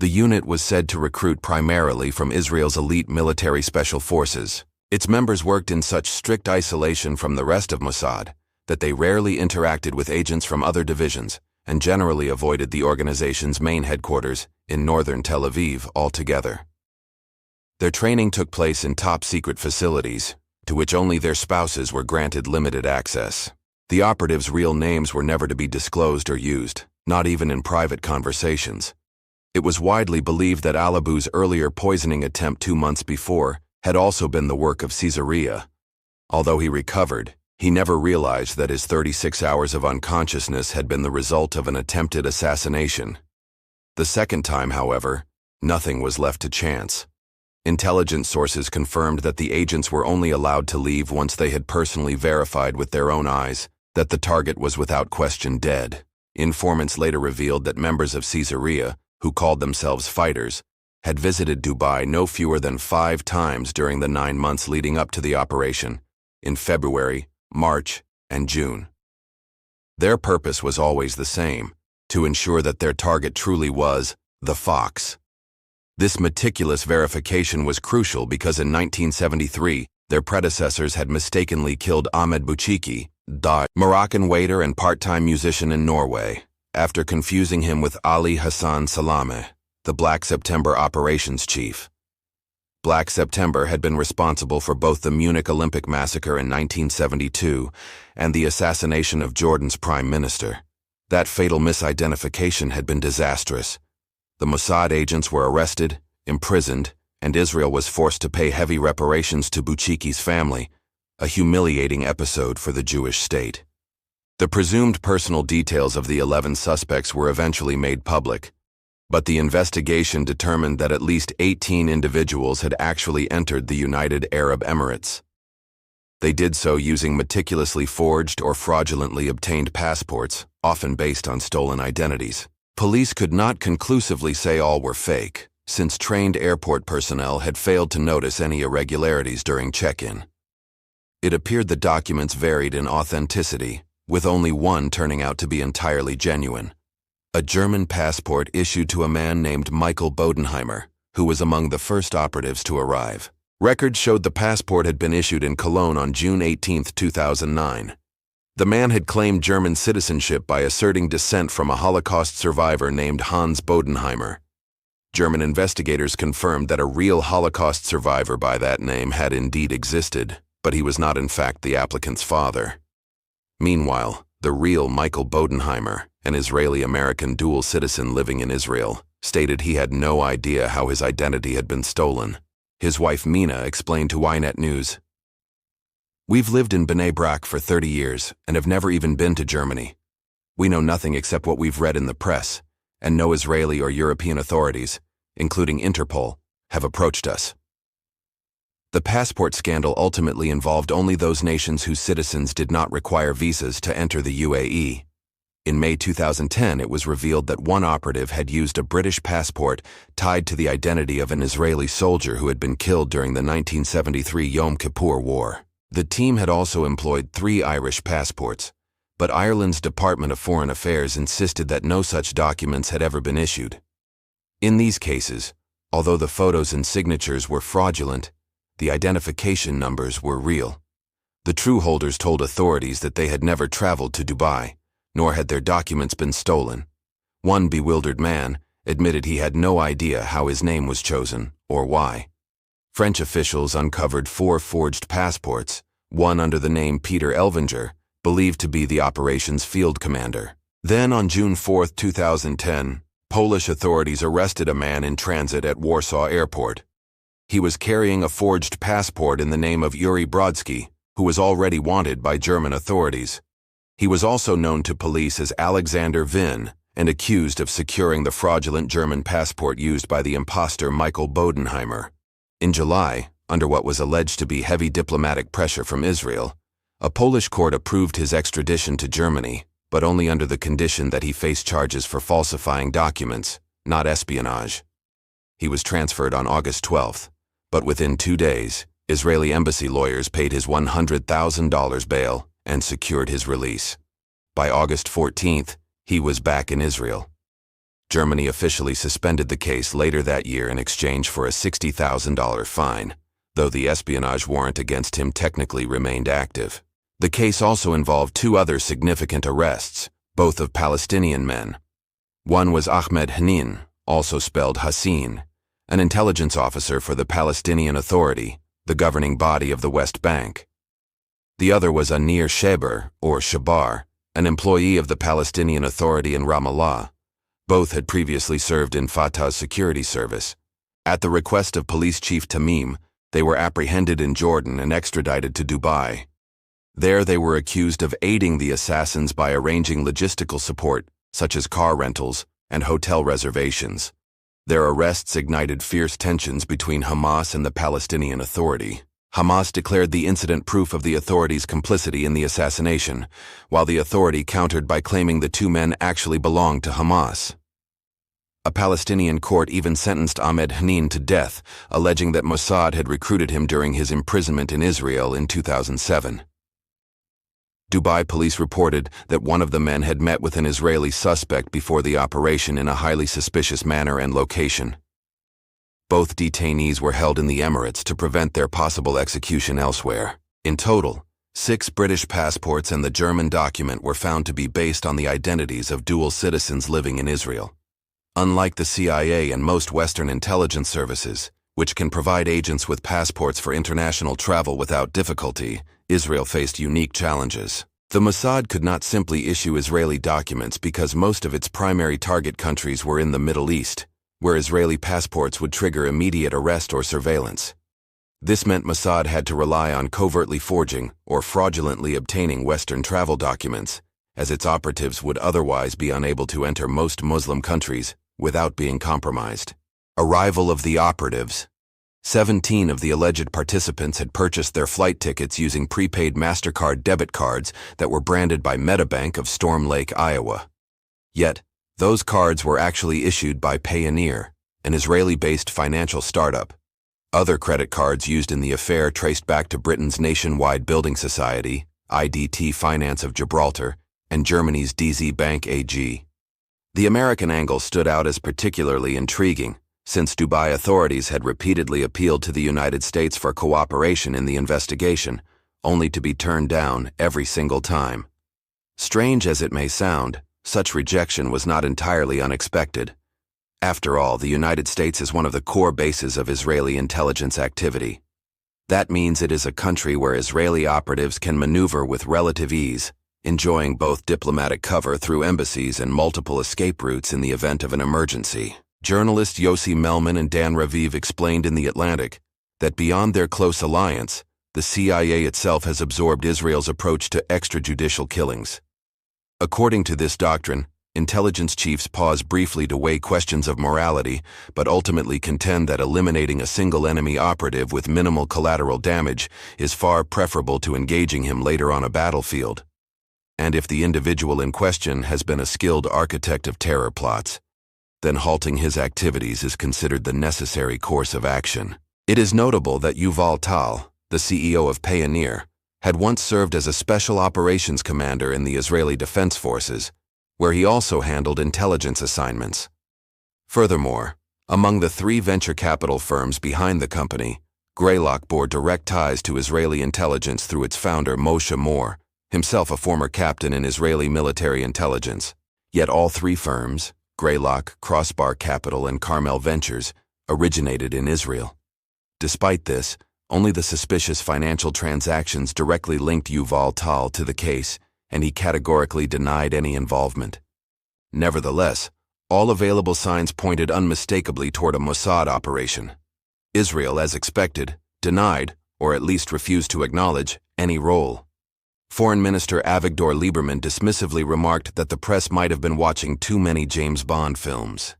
The unit was said to recruit primarily from Israel's elite military special forces. Its members worked in such strict isolation from the rest of Mossad that they rarely interacted with agents from other divisions and generally avoided the organization's main headquarters in northern Tel Aviv altogether. Their training took place in top-secret facilities, to which only their spouses were granted limited access. The operatives' real names were never to be disclosed or used, not even in private conversations. It was widely believed that al-Mabhouh's earlier poisoning attempt 2 months before had also been the work of Caesarea. Although he recovered, he never realized that his 36 hours of unconsciousness had been the result of an attempted assassination. The second time, however, nothing was left to chance. Intelligence sources confirmed that the agents were only allowed to leave once they had personally verified with their own eyes that the target was without question dead. Informants later revealed that members of Caesarea, who called themselves fighters, had visited Dubai no fewer than 5 times during the 9 months leading up to the operation, in February, March, and June. Their purpose was always the same, to ensure that their target truly was the Fox. This meticulous verification was crucial because in 1973, their predecessors had mistakenly killed Ahmed Bouchiki, the Moroccan waiter and part-time musician in Norway, after confusing him with Ali Hassan Salameh, the Black September operations chief. Black September had been responsible for both the Munich Olympic massacre in 1972 and the assassination of Jordan's prime minister. That fatal misidentification had been disastrous. The Mossad agents were arrested, imprisoned, and Israel was forced to pay heavy reparations to Bouchiki's family, a humiliating episode for the Jewish state. The presumed personal details of the 11 suspects were eventually made public, but the investigation determined that at least 18 individuals had actually entered the United Arab Emirates. They did so using meticulously forged or fraudulently obtained passports, often based on stolen identities. Police could not conclusively say all were fake, since trained airport personnel had failed to notice any irregularities during check-in. It appeared the documents varied in authenticity, with only one turning out to be entirely genuine. A German passport issued to a man named Michael Bodenheimer, who was among the first operatives to arrive. Records showed the passport had been issued in Cologne on June 18, 2009. The man had claimed German citizenship by asserting descent from a Holocaust survivor named Hans Bodenheimer. German investigators confirmed that a real Holocaust survivor by that name had indeed existed, but he was not in fact the applicant's father. Meanwhile, the real Michael Bodenheimer, an Israeli-American dual citizen living in Israel, stated he had no idea how his identity had been stolen. His wife Mina explained to Ynet News, "We've lived in Bnei Brak for 30 years and have never even been to Germany. We know nothing except what we've read in the press, and no Israeli or European authorities, including Interpol, have approached us." The passport scandal ultimately involved only those nations whose citizens did not require visas to enter the UAE. In May 2010, it was revealed that one operative had used a British passport tied to the identity of an Israeli soldier who had been killed during the 1973 Yom Kippur War. The team had also employed 3 Irish passports, but Ireland's Department of Foreign Affairs insisted that no such documents had ever been issued. In these cases, although the photos and signatures were fraudulent, the identification numbers were real. The true holders told authorities that they had never traveled to Dubai, nor had their documents been stolen. One bewildered man admitted he had no idea how his name was chosen or why. French officials uncovered 4 forged passports, one under the name Peter Elvinger, believed to be the operation's field commander. Then on June 4, 2010, Polish authorities arrested a man in transit at Warsaw Airport. He was carrying a forged passport in the name of Yuri Brodsky, who was already wanted by German authorities. He was also known to police as Alexander Vin and accused of securing the fraudulent German passport used by the imposter Michael Bodenheimer. In July, under what was alleged to be heavy diplomatic pressure from Israel, a Polish court approved his extradition to Germany, but only under the condition that he face charges for falsifying documents, not espionage. He was transferred on August 12th, but within 2 days, Israeli embassy lawyers paid his $100,000 bail and secured his release. By August 14th, he was back in Israel. Germany officially suspended the case later that year in exchange for a $60,000 fine, though the espionage warrant against him technically remained active. The case also involved 2 other significant arrests, both of Palestinian men. One was Ahmed Hanin, also spelled Hassin, an intelligence officer for the Palestinian Authority, the governing body of the West Bank. The other was Anir Sheber, or Shabar, an employee of the Palestinian Authority in Ramallah. Both had previously served in Fatah's security service. At the request of Police Chief Tamim, they were apprehended in Jordan and extradited to Dubai. There they were accused of aiding the assassins by arranging logistical support, such as car rentals and hotel reservations. Their arrests ignited fierce tensions between Hamas and the Palestinian Authority. Hamas declared the incident proof of the authorities' complicity in the assassination, while the authority countered by claiming the 2 men actually belonged to Hamas. A Palestinian court even sentenced Ahmed Hanin to death, alleging that Mossad had recruited him during his imprisonment in Israel in 2007. Dubai police reported that one of the men had met with an Israeli suspect before the operation in a highly suspicious manner and location. Both detainees were held in the Emirates to prevent their possible execution elsewhere. In total, 6 British passports and the German document were found to be based on the identities of dual citizens living in Israel. Unlike the CIA and most Western intelligence services, which can provide agents with passports for international travel without difficulty, Israel faced unique challenges. The Mossad could not simply issue Israeli documents because most of its primary target countries were in the Middle East, where Israeli passports would trigger immediate arrest or surveillance. This meant Mossad had to rely on covertly forging or fraudulently obtaining Western travel documents, as its operatives would otherwise be unable to enter most Muslim countries without being compromised. Arrival of the operatives. 17 of the alleged participants had purchased their flight tickets using prepaid MasterCard debit cards that were branded by Medibank of Storm Lake, Iowa. Yet, those cards were actually issued by Payoneer, an Israeli-based financial startup. Other credit cards used in the affair traced back to Britain's Nationwide Building Society, IDT Finance of Gibraltar, and Germany's DZ Bank AG. The American angle stood out as particularly intriguing, since Dubai authorities had repeatedly appealed to the United States for cooperation in the investigation, only to be turned down every single time. Strange as it may sound, such rejection was not entirely unexpected. After all, the United States is one of the core bases of Israeli intelligence activity. That means it is a country where Israeli operatives can maneuver with relative ease, enjoying both diplomatic cover through embassies and multiple escape routes in the event of an emergency. Journalists Yossi Melman and Dan Raviv explained in The Atlantic that beyond their close alliance, the CIA itself has absorbed Israel's approach to extrajudicial killings. According to this doctrine, intelligence chiefs pause briefly to weigh questions of morality, but ultimately contend that eliminating a single enemy operative with minimal collateral damage is far preferable to engaging him later on a battlefield. And if the individual in question has been a skilled architect of terror plots, then halting his activities is considered the necessary course of action. It is notable that Yuval Tal, the CEO of Payoneer, had once served as a special operations commander in the Israeli Defense Forces, where he also handled intelligence assignments. Furthermore, among the 3 venture capital firms behind the company, Greylock bore direct ties to Israeli intelligence through its founder Moshe Moore, himself a former captain in Israeli military intelligence. Yet all 3 firms, Greylock, Crossbar Capital, and Carmel Ventures, originated in Israel. Despite this, only the suspicious financial transactions directly linked Yuval Tal to the case, and he categorically denied any involvement. Nevertheless, all available signs pointed unmistakably toward a Mossad operation. Israel, as expected, denied, or at least refused to acknowledge, any role. Foreign Minister Avigdor Lieberman dismissively remarked that the press might have been watching too many James Bond films.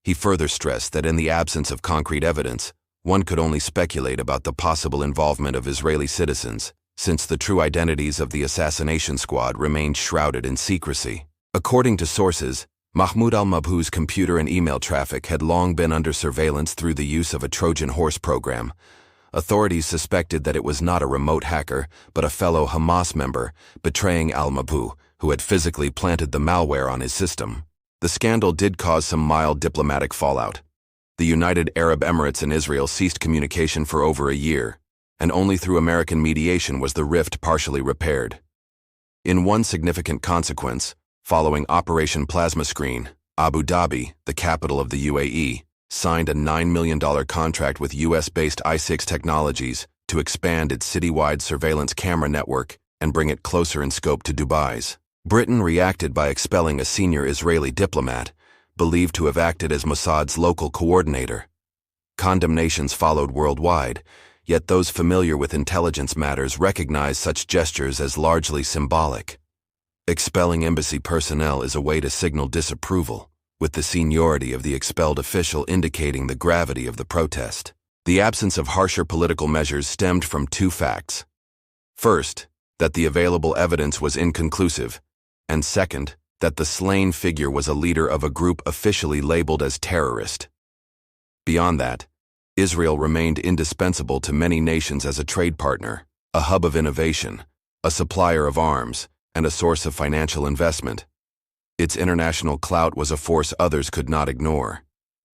He further stressed that in the absence of concrete evidence, one could only speculate about the possible involvement of Israeli citizens, since the true identities of the assassination squad remained shrouded in secrecy. According to sources, Mahmoud al-Mabhouh's computer and email traffic had long been under surveillance through the use of a Trojan horse program. Authorities suspected that it was not a remote hacker, but a fellow Hamas member, betraying al-Mabhouh, who had physically planted the malware on his system. The scandal did cause some mild diplomatic fallout. The United Arab Emirates and Israel ceased communication for over a year, and only through American mediation was the rift partially repaired. In one significant consequence, following Operation Plasma Screen, Abu Dhabi, the capital of the UAE, signed a $9 million contract with US-based i6 Technologies to expand its citywide surveillance camera network and bring it closer in scope to Dubai's. Britain reacted by expelling a senior Israeli diplomat, believed to have acted as Mossad's local coordinator. Condemnations followed worldwide, yet those familiar with intelligence matters recognize such gestures as largely symbolic. Expelling embassy personnel is a way to signal disapproval, with the seniority of the expelled official indicating the gravity of the protest. The absence of harsher political measures stemmed from 2 facts. First, that the available evidence was inconclusive, and second, that the slain figure was a leader of a group officially labeled as terrorist. Beyond that, Israel remained indispensable to many nations as a trade partner, a hub of innovation, a supplier of arms, and a source of financial investment. Its international clout was a force others could not ignore.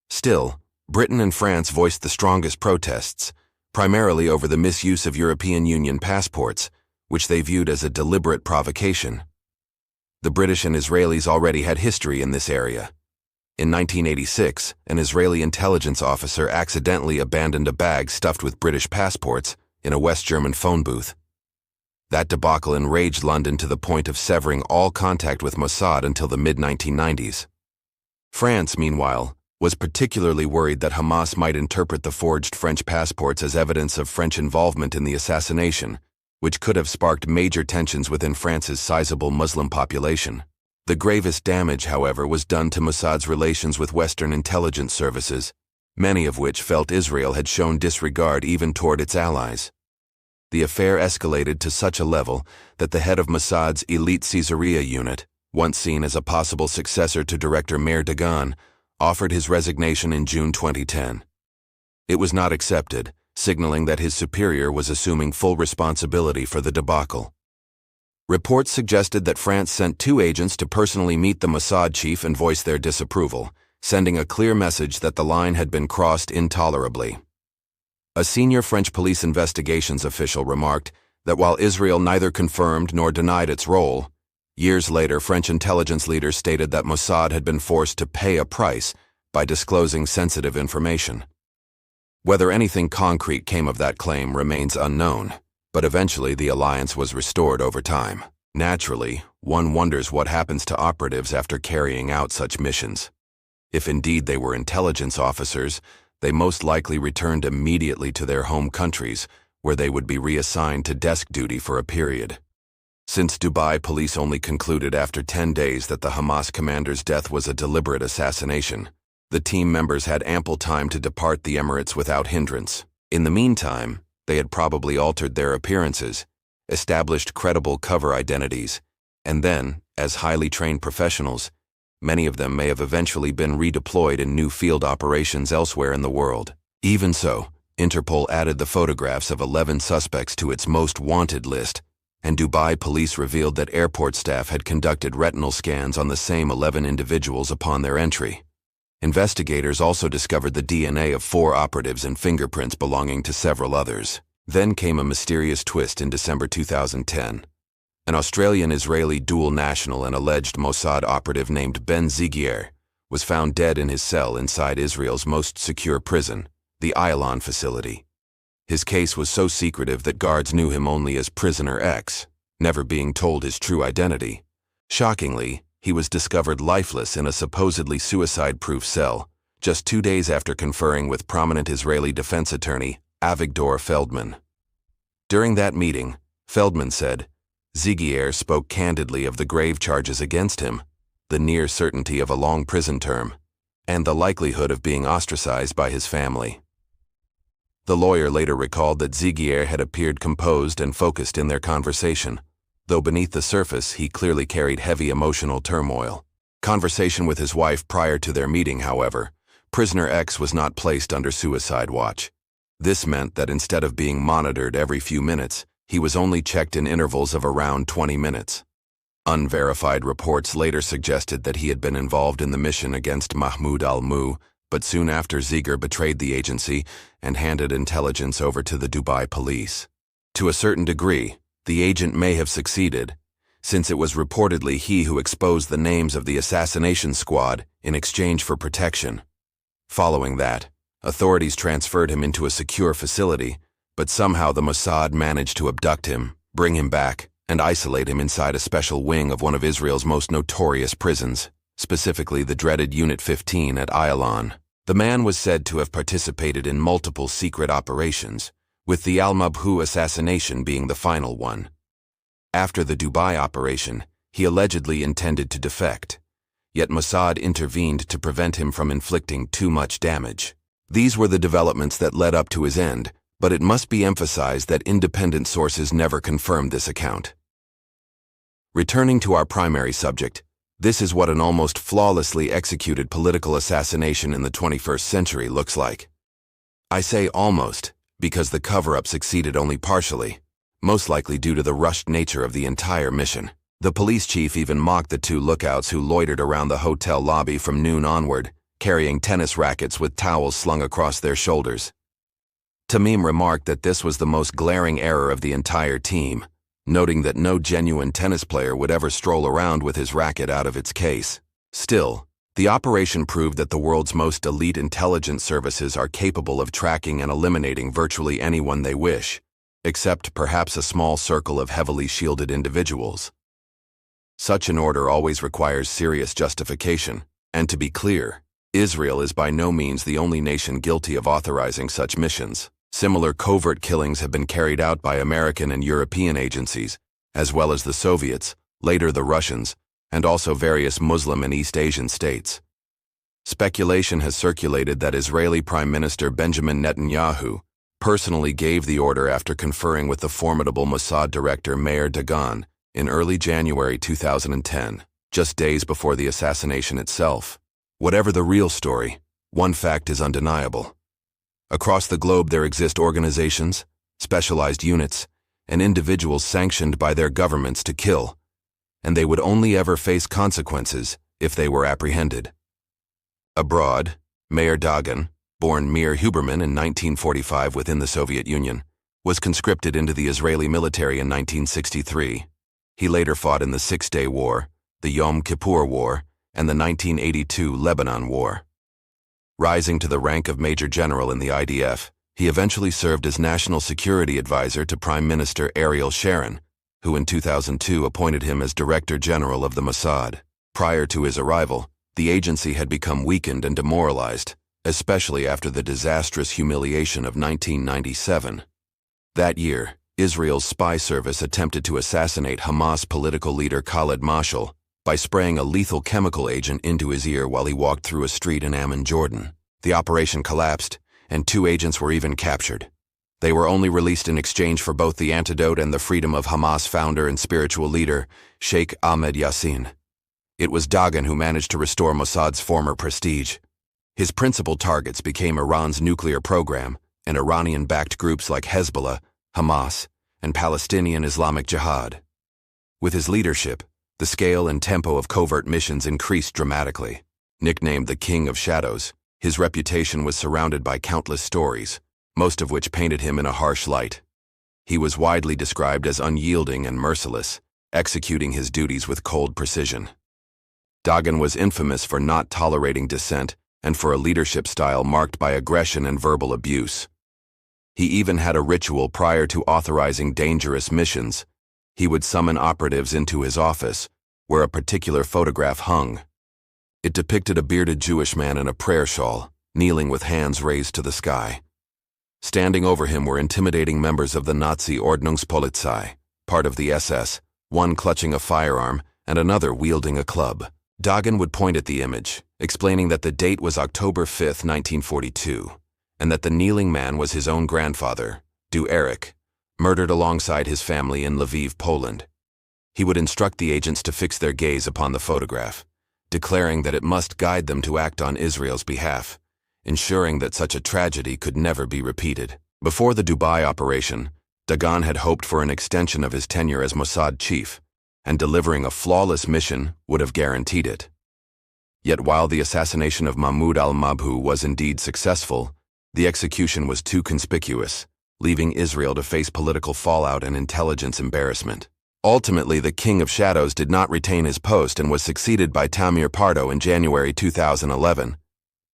Still, Britain and France voiced the strongest protests, primarily over the misuse of European Union passports, which they viewed as a deliberate provocation. The British and Israelis already had history in this area. In 1986, an Israeli intelligence officer accidentally abandoned a bag stuffed with British passports in a West German phone booth. That debacle enraged London to the point of severing all contact with Mossad until the mid-1990s. France, meanwhile, was particularly worried that Hamas might interpret the forged French passports as evidence of French involvement in the assassination, which could have sparked major tensions within France's sizable Muslim population. The gravest damage, however, was done to Mossad's relations with Western intelligence services, many of which felt Israel had shown disregard even toward its allies. The affair escalated to such a level that the head of Mossad's elite Caesarea unit, once seen as a possible successor to Director Meir Dagan, offered his resignation in June 2010. It was not accepted, signaling that his superior was assuming full responsibility for the debacle. Reports suggested that France sent 2 agents to personally meet the Mossad chief and voice their disapproval, sending a clear message that the line had been crossed intolerably. A senior French police investigations official remarked that while Israel neither confirmed nor denied its role, years later French intelligence leaders stated that Mossad had been forced to pay a price by disclosing sensitive information. Whether anything concrete came of that claim remains unknown, but eventually the alliance was restored over time. Naturally, one wonders what happens to operatives after carrying out such missions. If indeed they were intelligence officers, they most likely returned immediately to their home countries, where they would be reassigned to desk duty for a period. Since Dubai police only concluded after 10 days that the Hamas commander's death was a deliberate assassination, the team members had ample time to depart the Emirates without hindrance. In the meantime, they had probably altered their appearances, established credible cover identities, and then, as highly trained professionals, many of them may have eventually been redeployed in new field operations elsewhere in the world. Even so, Interpol added the photographs of 11 suspects to its most wanted list, and Dubai police revealed that airport staff had conducted retinal scans on the same 11 individuals upon their entry. Investigators also discovered the DNA of 4 operatives and fingerprints belonging to several others. Then came a mysterious twist in December 2010. An Australian-Israeli dual national and alleged Mossad operative named Ben Zigier was found dead in his cell inside Israel's most secure prison, the Ayalon facility. His case was so secretive that guards knew him only as Prisoner X, never being told his true identity. Shockingly, he was discovered lifeless in a supposedly suicide-proof cell, just 2 days after conferring with prominent Israeli defense attorney Avigdor Feldman. During that meeting, Feldman said, Zigier spoke candidly of the grave charges against him, the near certainty of a long prison term, and the likelihood of being ostracized by his family. The lawyer later recalled that Zigier had appeared composed and focused in their conversation, though beneath the surface he clearly carried heavy emotional turmoil. Conversation with his wife prior to their meeting, however, Prisoner X was not placed under suicide watch. This meant that instead of being monitored every few minutes, he was only checked in intervals of around 20 minutes. Unverified reports later suggested that he had been involved in the mission against Mahmoud al-Mabhouh, but soon after Zigier betrayed the agency and handed intelligence over to the Dubai police. To a certain degree, the agent may have succeeded, since it was reportedly he who exposed the names of the assassination squad in exchange for protection. Following that, authorities transferred him into a secure facility, but somehow the Mossad managed to abduct him, bring him back, and isolate him inside a special wing of one of Israel's most notorious prisons, specifically the dreaded Unit 15 at Ayalon. The man was said to have participated in multiple secret operations, with the al-Mabhouh assassination being the final one. After the Dubai operation, he allegedly intended to defect, yet Mossad intervened to prevent him from inflicting too much damage. These were the developments that led up to his end, but it must be emphasized that independent sources never confirmed this account. Returning to our primary subject, this is what an almost flawlessly executed political assassination in the 21st century looks like. I say almost, because the cover-up succeeded only partially, most likely due to the rushed nature of the entire mission. The police chief even mocked the 2 lookouts who loitered around the hotel lobby from noon onward, carrying tennis rackets with towels slung across their shoulders. Tamim remarked that this was the most glaring error of the entire team, noting that no genuine tennis player would ever stroll around with his racket out of its case. Still, The operation proved that the world's most elite intelligence services are capable of tracking and eliminating virtually anyone they wish, except perhaps a small circle of heavily shielded individuals. Such an order always requires serious justification, and to be clear, Israel is by no means the only nation guilty of authorizing such missions. Similar covert killings have been carried out by American and European agencies, as well as the Soviets, later the Russians, and also various Muslim and East Asian states. Speculation has circulated that Israeli Prime Minister Benjamin Netanyahu personally gave the order after conferring with the formidable Mossad director Meir Dagan in early January 2010, just days before the assassination itself. Whatever the real story, one fact is undeniable. Across the globe there exist organizations, specialized units, and individuals sanctioned by their governments to kill, and they would only ever face consequences if they were apprehended. Abroad, Meir Dagan, born Mir Huberman in 1945 within the Soviet Union, was conscripted into the Israeli military in 1963. He later fought in the Six-Day War, the Yom Kippur War, and the 1982 Lebanon War. Rising to the rank of Major General in the IDF, he eventually served as National Security Advisor to Prime Minister Ariel Sharon, who in 2002 appointed him as Director General of the Mossad. Prior to his arrival, the agency had become weakened and demoralized, especially after the disastrous humiliation of 1997. That year, Israel's spy service attempted to assassinate Hamas political leader Khalid Mashal by spraying a lethal chemical agent into his ear while he walked through a street in Amman, Jordan. The operation collapsed, and 2 agents were even captured. They were only released in exchange for both the antidote and the freedom of Hamas founder and spiritual leader, Sheikh Ahmed Yassin. It was Dagan who managed to restore Mossad's former prestige. His principal targets became Iran's nuclear program and Iranian-backed groups like Hezbollah, Hamas, and Palestinian Islamic Jihad. With his leadership, the scale and tempo of covert missions increased dramatically. Nicknamed the King of Shadows, his reputation was surrounded by countless stories, most of which painted him in a harsh light. He was widely described as unyielding and merciless, executing his duties with cold precision. Dagan was infamous for not tolerating dissent and for a leadership style marked by aggression and verbal abuse. He even had a ritual prior to authorizing dangerous missions. He would summon operatives into his office, where a particular photograph hung. It depicted a bearded Jewish man in a prayer shawl, kneeling with hands raised to the sky. Standing over him were intimidating members of the Nazi Ordnungspolizei, part of the SS, one clutching a firearm and another wielding a club. Dagan would point at the image, explaining that the date was October 5, 1942, and that the kneeling man was his own grandfather, Du Eric, murdered alongside his family in Lviv, Poland. He would instruct the agents to fix their gaze upon the photograph, declaring that it must guide them to act on Israel's behalf, ensuring that such a tragedy could never be repeated. Before the Dubai operation, Dagan had hoped for an extension of his tenure as Mossad chief, and delivering a flawless mission would have guaranteed it. Yet while the assassination of Mahmoud al-Mabhouh was indeed successful, the execution was too conspicuous, leaving Israel to face political fallout and intelligence embarrassment. Ultimately, the King of Shadows did not retain his post and was succeeded by Tamir Pardo in January 2011.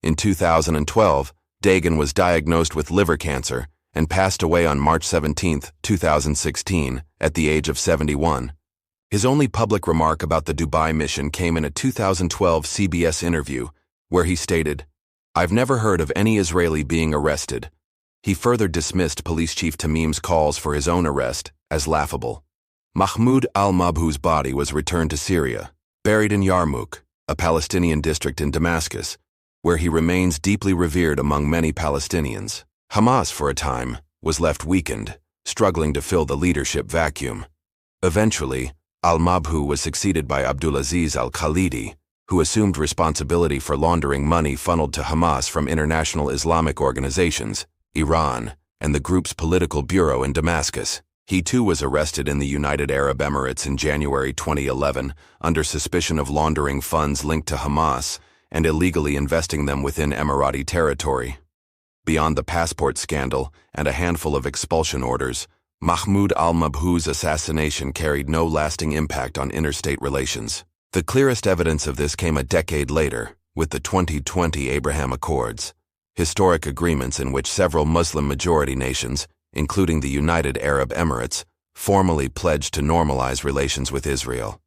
In 2012, Dagan was diagnosed with liver cancer and passed away on March 17, 2016, at the age of 71. His only public remark about the Dubai mission came in a 2012 CBS interview, where he stated, "I've never heard of any Israeli being arrested." He further dismissed Police Chief Tamim's calls for his own arrest as laughable. Mahmoud al-Mabhouh's body was returned to Syria, buried in Yarmouk, a Palestinian district in Damascus, where he remains deeply revered among many Palestinians. Hamas, for a time, was left weakened, struggling to fill the leadership vacuum. Eventually, al-Mabhouh was succeeded by Abdulaziz al-Khalidi, who assumed responsibility for laundering money funneled to Hamas from international Islamic organizations, Iran, and the group's political bureau in Damascus. He too was arrested in the United Arab Emirates in January 2011 under suspicion of laundering funds linked to Hamas and illegally investing them within Emirati territory. Beyond the passport scandal and a handful of expulsion orders, Mahmoud al-Mabhouh's assassination carried no lasting impact on interstate relations. The clearest evidence of this came a decade later, with the 2020 Abraham Accords, historic agreements in which several Muslim-majority nations, including the United Arab Emirates, formally pledged to normalize relations with Israel.